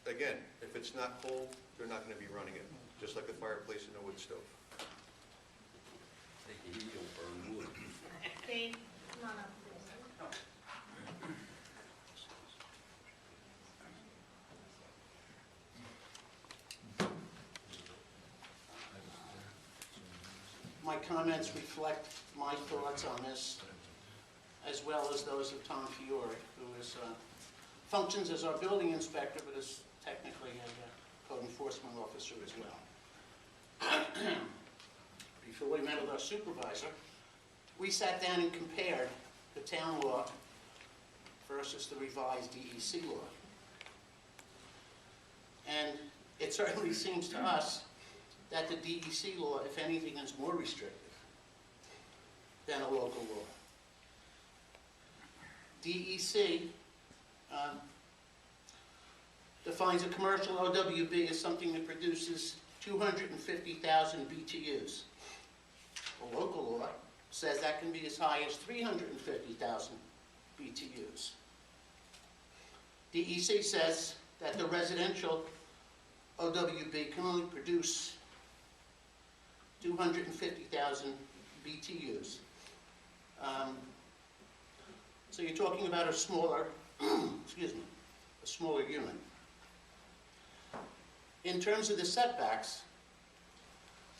again, if it's not cold, they're not going to be running it, just like a fireplace and a wood stove. Dave, come on up, please. My comments reflect my thoughts on this, as well as those of Tom Fiore, who is, functions as our building inspector, but is technically a code enforcement officer as well. Before we met with our supervisor, we sat down and compared the town law versus the revised DEC law. And it certainly seems to us that the DEC law, if anything, is more restrictive than a local law. DEC defines a commercial OWB as something that produces 250,000 BTUs, the local law says that can be as high as 350,000 BTUs. DEC says that the residential OWB can only produce 250,000 BTUs. So you're talking about a smaller, excuse me, a smaller unit. In terms of the setbacks,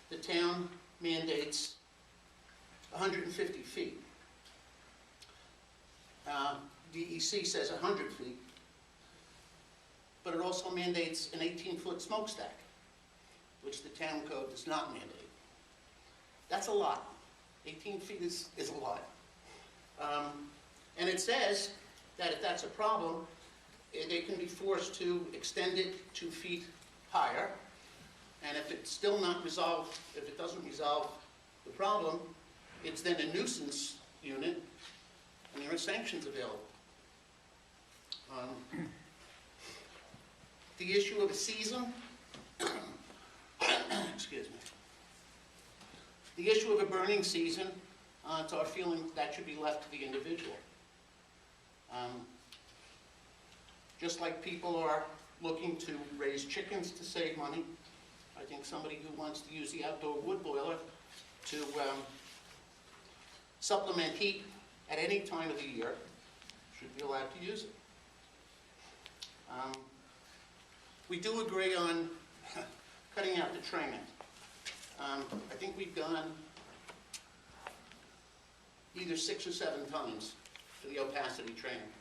the town mandates 150 feet. DEC says 100 feet, but it also mandates an 18-foot smokestack, which the town code does not mandate. That's a lot. 18 feet is a lot. And it says that if that's a problem, they can be forced to extend it 2 feet higher. And if it's still not resolved, if it doesn't resolve the problem, it's then a nuisance unit, and there are sanctions available. The issue of a season, excuse me. The issue of a burning season, it's our feeling that should be left to the individual. Just like people are looking to raise chickens to save money, I think somebody who wants to use the outdoor wood boiler to supplement heat at any time of the year should be allowed to use it. We do agree on cutting out the training. I think we've gone either 6 or 7 times to the opacity training,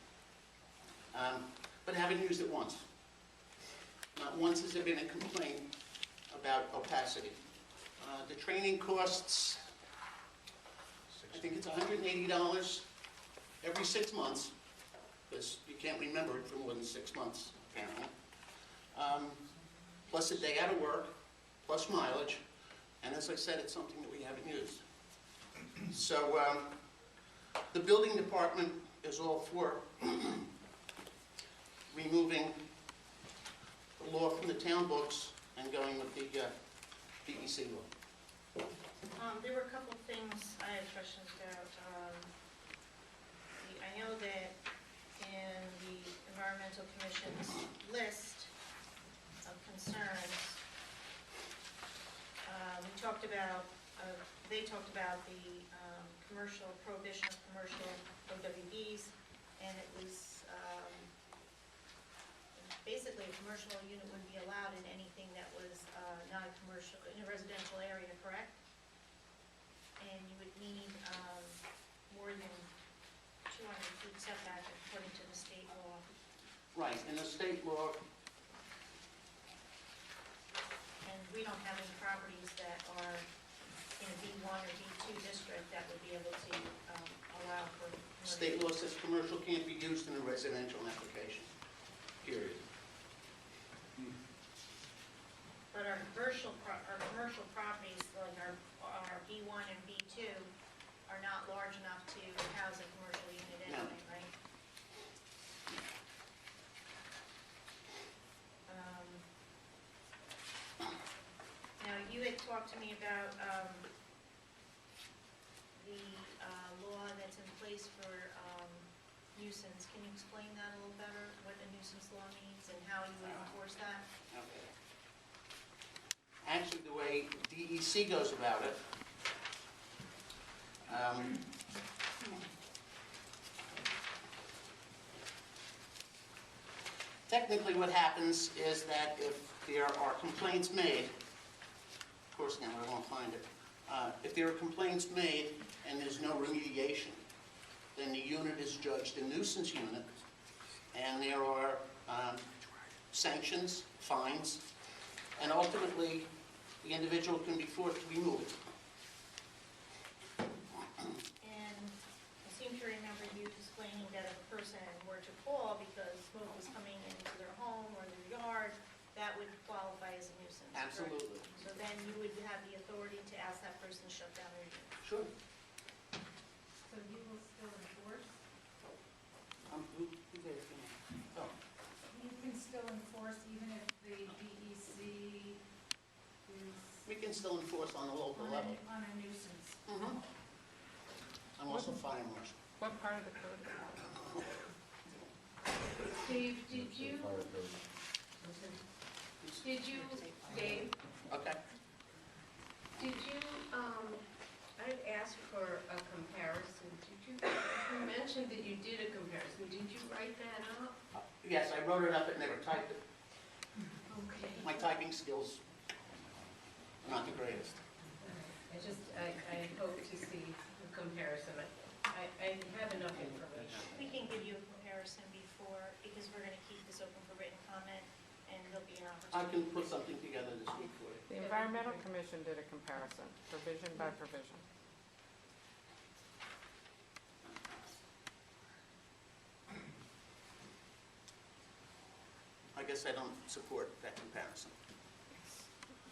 but haven't used it once. Not once has there been a complaint about opacity. The training costs, I think it's $180 every 6 months, because you can't remember it for more than 6 months, apparently. Plus a day out of work, plus mileage, and as I said, it's something that we haven't used. So the building department is all for removing the law from the town books and going with the DEC law. There were a couple of things I had questions about. I know that in the Environmental Commission's list of concerns, they talked about the prohibition of commercial OWBs, and it was basically a commercial unit wouldn't be allowed in anything that was not a commercial, in a residential area, correct? And you would need more than 200 feet setback according to the state law. Right, in the state law, And we don't have any properties that are in a B1 or B2 district that would be able to allow for commercial. state law says commercial can't be used in a residential application, period. But our commercial properties, like our B1 and B2, are not large enough to house a commercial unit anyway, right? Now, you had talked to me about the law that's in place for nuisance. Can you explain that a little better, what a nuisance law means and how you would enforce that? Okay. Actually, the way DEC goes about it, technically what happens is that if there are complaints made, of course now I won't find it, if there are complaints made and there's no remediation, then the unit is judged a nuisance unit, and there are sanctions, fines, and ultimately the individual can be forced to remove it. And I seem to remember you explaining that if a person were to call because smoke was coming into their home or their yard, that would qualify as a nuisance. correct? Absolutely. So then you would have the authority to ask that person to shut down their unit. Sure. So you will still enforce? Who's asking? Oh. You can still enforce even if the DEC is We can still enforce on the local level. on a nuisance? Mhm. What part of the code is that? Dave, did you, Dave, Okay. did you, I'd asked for a comparison. You mentioned that you did a comparison. Did you write that up? Yes, I wrote it up but never typed it. Okay. My typing skills are not the greatest. I hope to see a comparison. I have enough information. We can give you a comparison before, because we're going to keep this open for written comment, and there'll be an I opportunity. can put something together this week for you. The Environmental Commission did a comparison, provision by provision. I guess I don't support that comparison.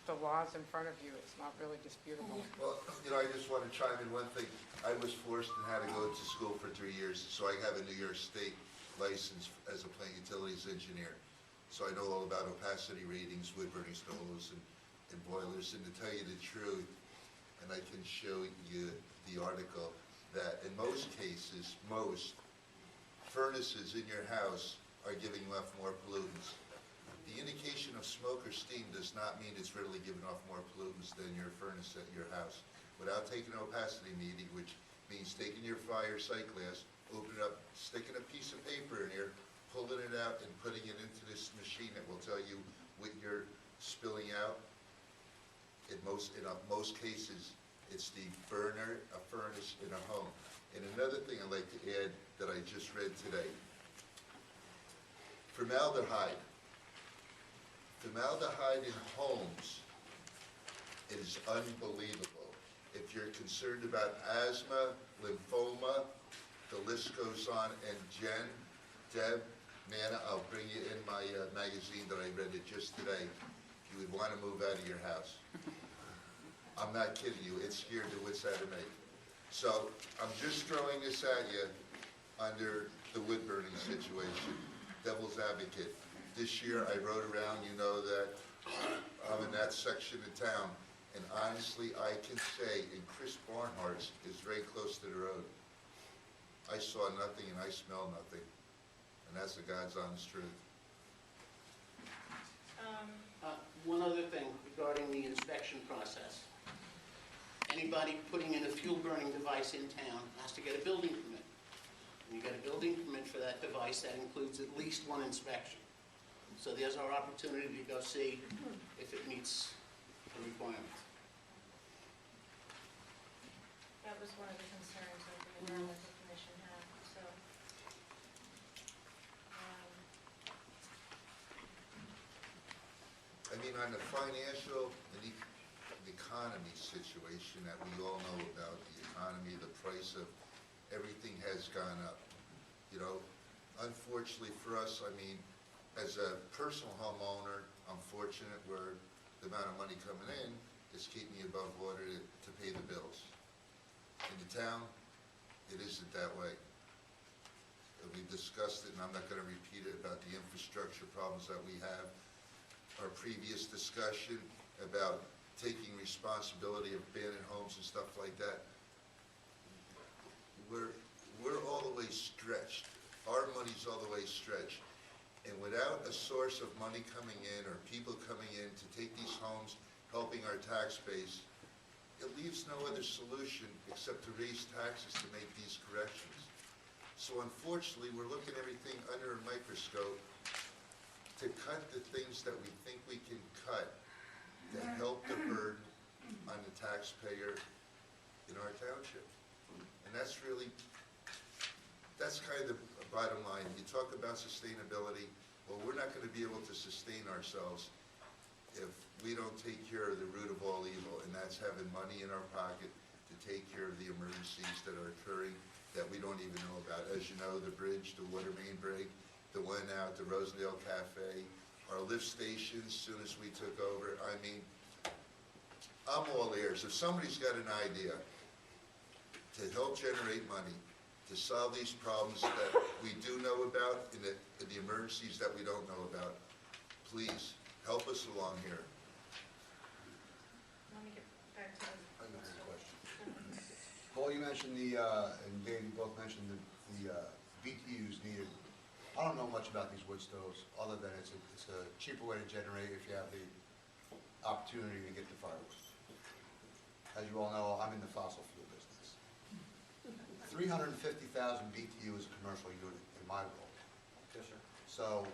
The law's in front of you, it's not really disputable. Well, I just want to chime in one thing. I was forced and had to go to school for 3 years, so I have a New York State license as a plant utilities engineer. So I know all about opacity ratings, wood burning stoves, and boilers. And to tell you the truth, and I can show you the article, that in most cases, most furnaces in your house are giving off more pollutants. The indication of smoke or steam does not mean it's really giving off more pollutants than your furnace at your house. Without taking an opacity meeting, which means taking your fire sight glass, opening it up, sticking a piece of paper in here, pulling it out and putting it into this machine that will tell you what you're spilling out. In most cases, it's the burner, a furnace in a home. And another thing I'd like to add that I just read today. Formaldehyde in homes is unbelievable. If you're concerned about asthma, lymphoma, the list goes on. And Deb, Nana, I'll bring you in my magazine that I read it just today. You would want to move out of your house. I'm not kidding you. It scared the wits out of me. So I'm just throwing this at you under the wood burning situation. Devil's advocate. This year I rode around, you know that I'm in that section of town, and honestly I can say, and Chris Barnhart's is very close to the road, I saw nothing and I smelled nothing, and that's the God's honest truth. One other thing regarding the inspection process. Anybody putting in a fuel burning device in town has to get a building permit. And you get a building permit for that device that includes at least one inspection. So there's our opportunity to go see if it meets the requirements. That was one of the concerns that the Environmental Commission had, so. I mean, on the financial and economy situation that we all know about, the economy, the price of everything has gone up. Unfortunately for us, I mean, as a personal homeowner, I'm fortunate where the amount of money coming in is keeping me above water to pay the bills. In the town, it isn't that way. We've discussed it, and I'm not going to repeat it, about the infrastructure problems that we have. Our previous discussion about taking responsibility of abandoned homes and stuff like that. We're all the way stretched. Our money's all the way stretched. And without a source of money coming in or people coming in to take these homes, helping our tax base, it leaves no other solution except to raise taxes to make these corrections. So unfortunately, we're looking at everything under a microscope to cut the things that we think we can cut to help the burden on the taxpayer in our township. And that's kind of the bottom line. You talk about sustainability. Well, we're not going to be able to sustain ourselves if we don't take care of the root of all evil, and that's having money in our pocket to take care of the emergencies that are occurring that we don't even know about. As you know, the bridge, the water main break, the one out, the Rosendale Cafe, our lift stations, as soon as we took over. I mean, I'm all ears. If somebody's got an idea to help generate money, to solve these problems that we do know about and the emergencies that we don't know about, please help us along here. Let me get back to Another question. Paul, you mentioned and Dave, you both mentioned the BTUs needed. I don't know much about these wood stoves, other than it's a cheaper way to generate if you have the opportunity to get the firewood. As you all know, I'm in the fossil fuel business. 350,000 BTU is a commercial unit in my world. Yes, sir. So,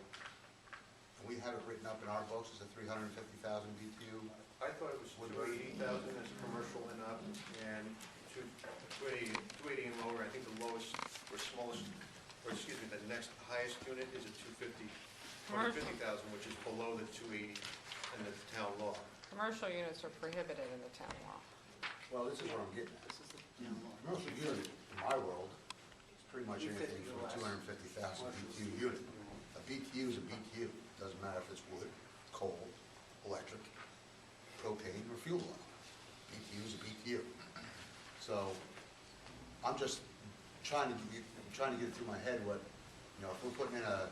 we have it written up in our books as a 350,000 BTU. I thought it was 280,000 as commercial and up, and 280 and lower. I think the lowest or smallest, or excuse me, the next highest unit is a 250,000, which is below the 280 in the town law. Commercial units are prohibited in the town law. Well, this is what I'm getting at. Commercial unit, in my world, is pretty much anything from a 250,000 BTU unit. A BTU is a BTU. Doesn't matter if it's wood, coal, electric, propane, or fuel oil. BTU is a BTU. So, I'm just trying to get through my head what, if we're putting in a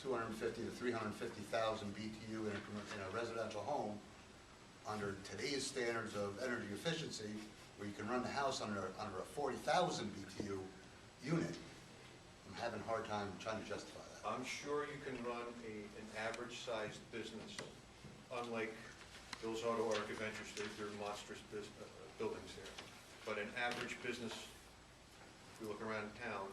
250 to 350,000 BTU in a residential home, under today's standards of energy efficiency, where you can run the house under a 40,000 BTU unit, I'm having a hard time trying to justify that. I'm sure you can run an average-sized business, unlike Bill's Auto Arc Adventures. They're monstrous buildings there. But an average business, if we look around town,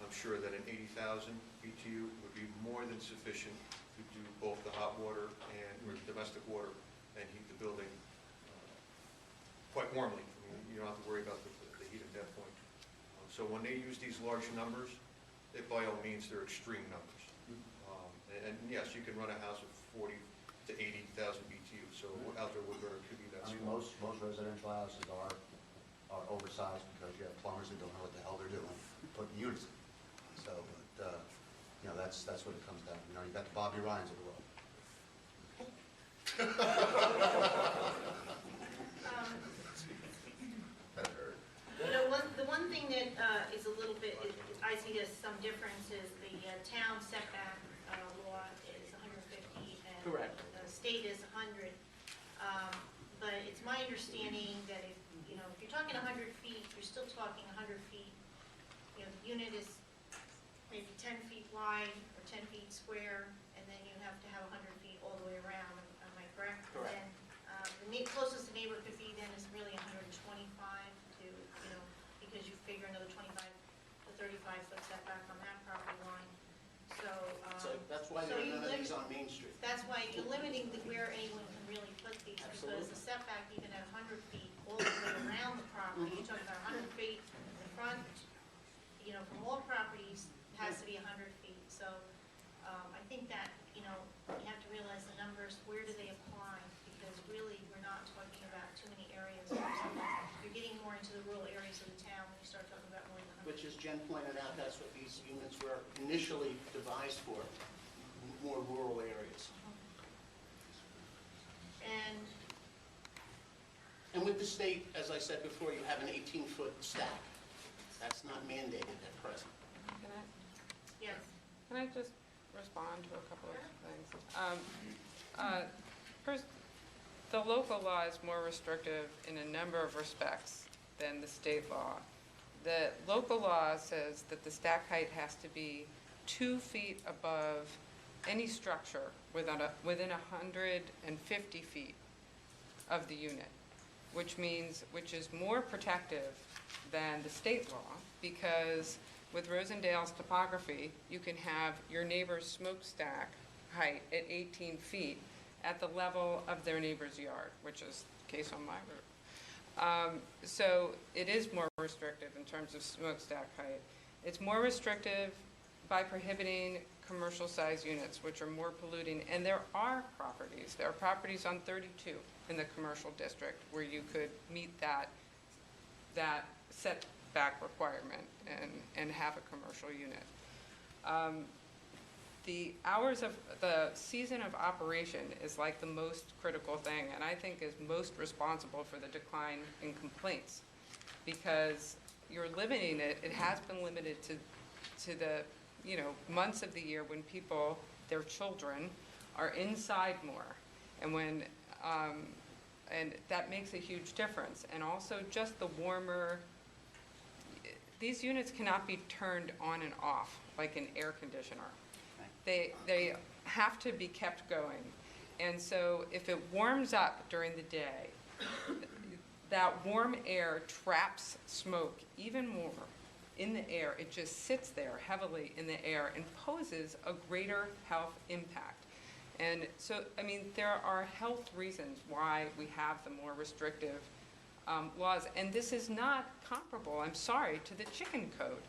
I'm sure that an 80,000 BTU would be more than sufficient to do both the hot water and domestic water and heat the building quite warmly. I mean, you don't have to worry about the heat at that point. So when they use these large numbers, by all means, they're extreme numbers. And yes, you can run a house of 40 to 80,000 BTU, so outdoor wood burner could be that I mean, small. most residential houses are oversized because you have plumbers that don't know what the hell they're doing, putting units in. So, but, that's what it comes down to. You got the Bobby Ryans of the world. The one thing that is a little bit, I see as some difference is the town setback law is 150 and Correct. the state is 100. But it's my understanding that if you're talking 100 feet, you're still talking 100 feet. The unit is maybe 10 feet wide or 10 feet square, and then you have to have 100 feet all the way around. Am I correct? Correct. And the closest the neighbor could be then is really 125 to, because you figure another 25 to 35 foot setback on that property line. So that's why there are none of these on Main Street. That's why you're limiting where anyone can really put these, because the setback, even at 100 feet, all the way around the property, you're talking about 100 feet in the front, from all properties, has to be 100 feet. So I think that, you have to realize the numbers, where do they apply? Because really, we're not talking about too many areas. You're getting more into the rural areas of the town when you start talking about more than 100. Which, as Jen pointed out, that's what these units were initially devised for, more rural areas. And with the state, as I said before, you have an 18-foot stack. That's not mandated at present. Can I, Yes. can I just respond to a couple of things? First, the local law is more restrictive in a number of respects than the state law. The local law says that the stack height has to be 2 feet above any structure within 150 feet of the unit, which is more protective than the state law, because with Rosendale's topography, you can have your neighbor's smokestack height at 18 feet at the level of their neighbor's yard, which is the case on my roof. So it is more restrictive in terms of smokestack height. It's more restrictive by prohibiting commercial size units, which are more polluting. And there are properties on 32 in the commercial district where you could meet that setback requirement and have a commercial unit. The hours of the season of operation is like the most critical thing, and I think is most responsible for the decline in complaints, because you're limiting it. It has been limited to the months of the year when people, their children, are inside more, and and that makes a huge difference. And also just the warmer these units cannot be turned on and off like an air conditioner. They have to be kept going. And so if it warms up during the day, that warm air traps smoke even more in the air. It just sits there heavily in the air and poses a greater health impact. And so, I mean, there are health reasons why we have the more restrictive laws. And this is not comparable, I'm sorry, to the chicken code.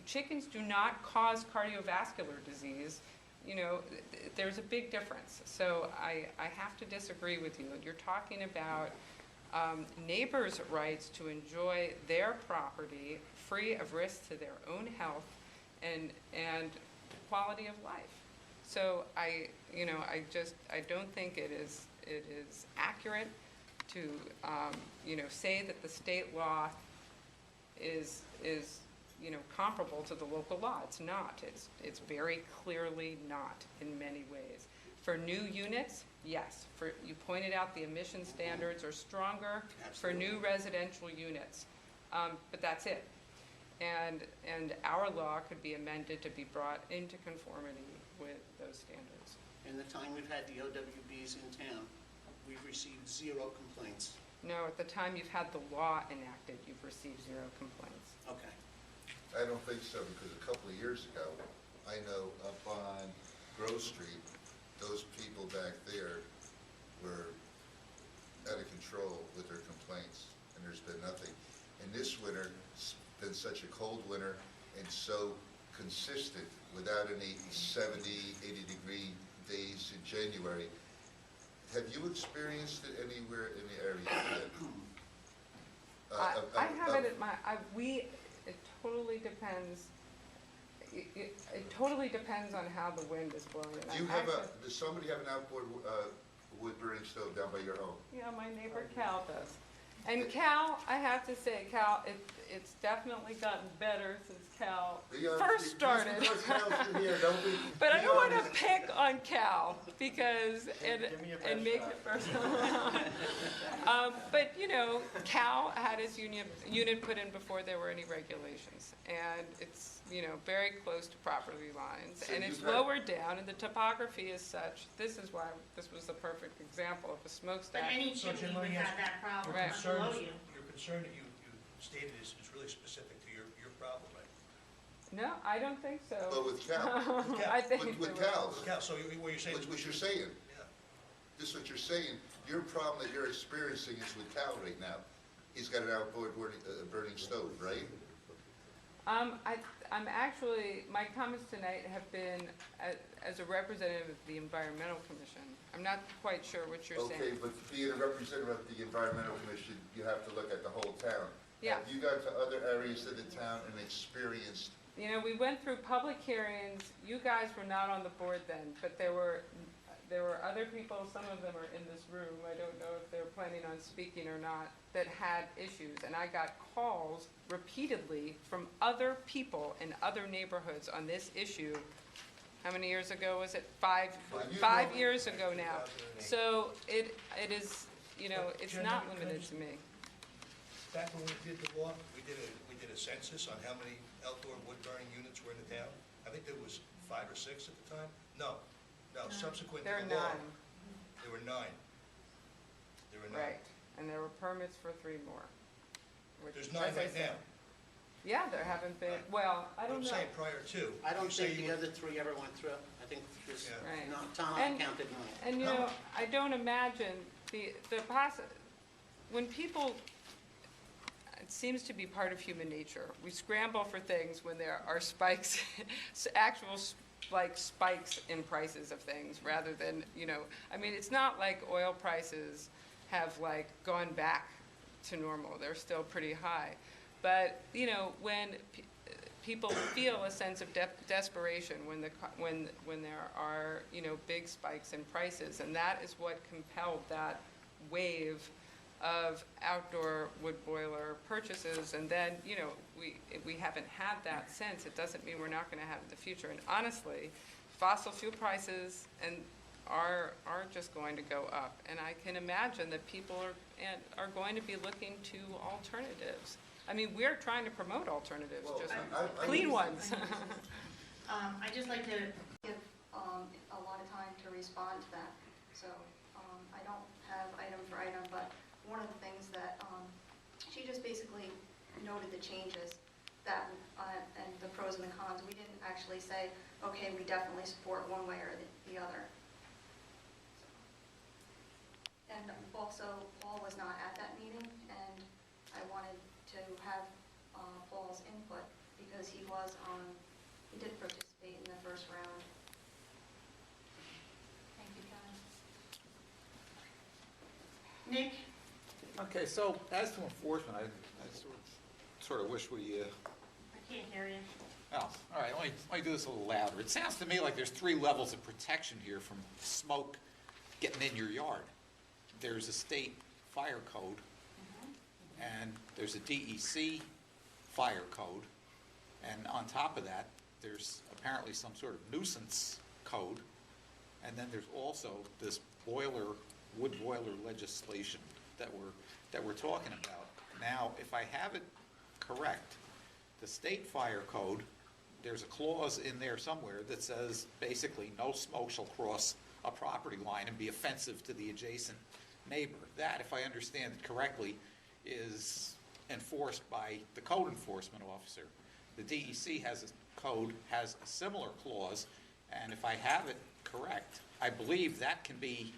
Chickens do not cause cardiovascular disease. You know, there's a big difference. So I have to disagree with you. You're talking about neighbors' rights to enjoy their property free of risk to their own health and quality of life. So I don't think it is accurate to say that the state law is comparable to the local law. It's not. It's very clearly not in many ways. For new units, yes. You pointed out the emission standards are stronger for new residential units, but that's it. And our law could be amended to be brought into conformity with those standards. In the time we've had the OWBs in town, we've received 0 complaints. No, at the time you've had the law enacted, you've received 0 complaints. Okay. I don't think so, because a couple of years ago, I know up on Grove Street, those people back there were out of control with their complaints, and there's been nothing. And this winter, it's been such a cold winter and so consistent without any 70, 80-degree days in January. Have you experienced it anywhere in the area? I have it at my, it totally depends. It totally depends on how the wind is blowing. Does somebody have an outboard wood burning stove down by your home? Yeah, my neighbor Cal does. And Cal, I have to say, Cal, it's definitely gotten better since Cal first started. But I don't want to pick on Cal because, and make it personal. But, Cal had his unit put in before there were any regulations. And it's, very close to property lines. And it's lower down, and the topography is such. This is why this was the perfect example of a smokestack. But any chimney would have that problem below you. Your concern that you stated is really specific to your problem, right? No, I don't think so. But with Cal. I think with Cal. So what you're saying is... What you're saying. Yeah. This is what you're saying. Your problem that you're experiencing is with Cal right now. He's got an outboard burning stove, right? I'm actually, my comments tonight have been as a representative of the Environmental Commission. I'm not quite sure what you're saying. Okay, but being a representative of the Environmental Commission, you have to look at the whole town. Yeah. Have you gone to other areas of the town and experienced? We went through public hearings. You guys were not on the board then, but there were other people, some of them are in this room, I don't know if they're planning on speaking or not, that had issues. And I got calls repeatedly from other people in other neighborhoods on this issue. How many years ago was it? Five years ago now. So it is, it's not limited to me. Back when we did the law, we did a census on how many outdoor wood-burning units were in the town. I think there was 5 or 6 at the time. No, subsequent to the law. There were 9. There were 9. Right, and there were permits for 3 more. There's 9 right now. Yeah, there haven't been, well, I don't know. I'm saying prior to. I don't think the other 3 ever went through. I think this, Tom counted 9. And I don't imagine the when people, it seems to be part of human nature. We scramble for things when there are spikes, actual spikes in prices of things rather than, it's not like oil prices have gone back to normal. They're still pretty high. But, when people feel a sense of desperation when there are, big spikes in prices, and that is what compelled that wave of outdoor wood boiler purchases. And then, we haven't had that since. It doesn't mean we're not going to have it in the future. And honestly, fossil fuel prices are just going to go up. And I can imagine that people are going to be looking to alternatives. I mean, we're trying to promote alternatives, just I- clean ones. I'd just like to give a lot of time to respond to that. So I don't have item for item, but one of the things that she just basically noted the changes that and the pros and the cons. We didn't actually say, okay, we definitely support one way or the other. And also, Paul was not at that meeting, and I wanted to have Paul's input because he did participate in the first round. Thank you, Kevin. Nick? Okay, so as to enforcement, I sort of wish we, I can't hear you. oh, all right, let me do this a little louder. It sounds to me like there's 3 levels of protection here from smoke getting in your yard. There's a state fire code, and there's a DEC fire code, and on top of that, there's apparently some sort of nuisance code, and then there's also this wood boiler legislation that we're talking about. Now, if I have it correct, the state fire code, there's a clause in there somewhere that says basically no smoke shall cross a property line and be offensive to the adjacent neighbor. That, if I understand it correctly, is enforced by the code enforcement officer. The DEC has a similar clause, and if I have it correct, I believe that can be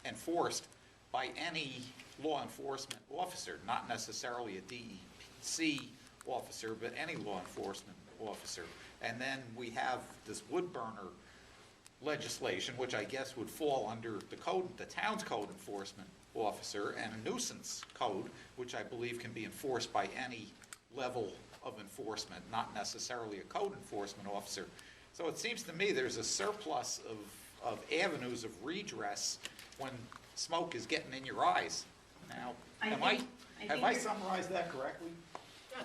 enforced by any law enforcement officer, not necessarily a DEC officer, but any law enforcement officer. And then we have this wood burner legislation, which I guess would fall under the town's code enforcement officer, and a nuisance code, which I believe can be enforced by any level of enforcement, not necessarily a code enforcement officer. So it seems to me there's a surplus of avenues of redress when smoke is getting in your eyes. Now, have I summarized that correctly? Yes.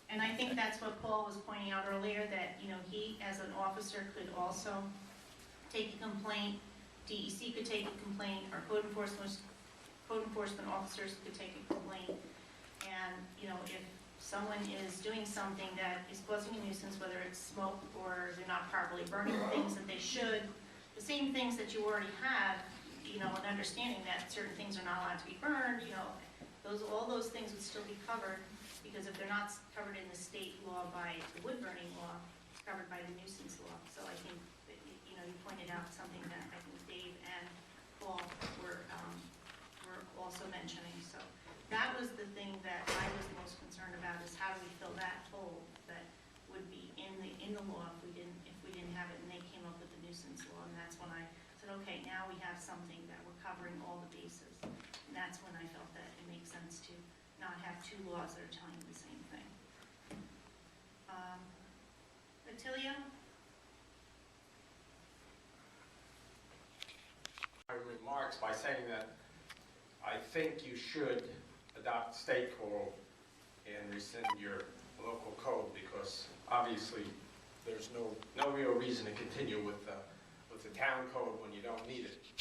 And I think that's what Paul was pointing out earlier, that, he, as an officer, could also take a complaint, DEC could take a complaint, or code enforcement officers could take a complaint. And, if someone is doing something that is causing a nuisance, whether it's smoke or they're not properly burning things that they should, the same things that you already have, an understanding that certain things are not allowed to be burned, all those things would still be covered, because if they're not covered in the state law by the wood burning law, it's covered by the nuisance law. So I think that, you pointed out something that I think Dave and Paul were also mentioning. So that was the thing that I was most concerned about, is how do we fill that hole that would be in the law if we didn't have it, and they came up with the nuisance law, and that's when I said, okay, now we have something that we're covering all the bases. And that's when I felt that it makes sense to not have 2 laws that are telling you the same thing. Attilio? My remarks by saying that I think you should adopt state code and rescind your local code, because obviously there's no real reason to continue with the town code when you don't need it.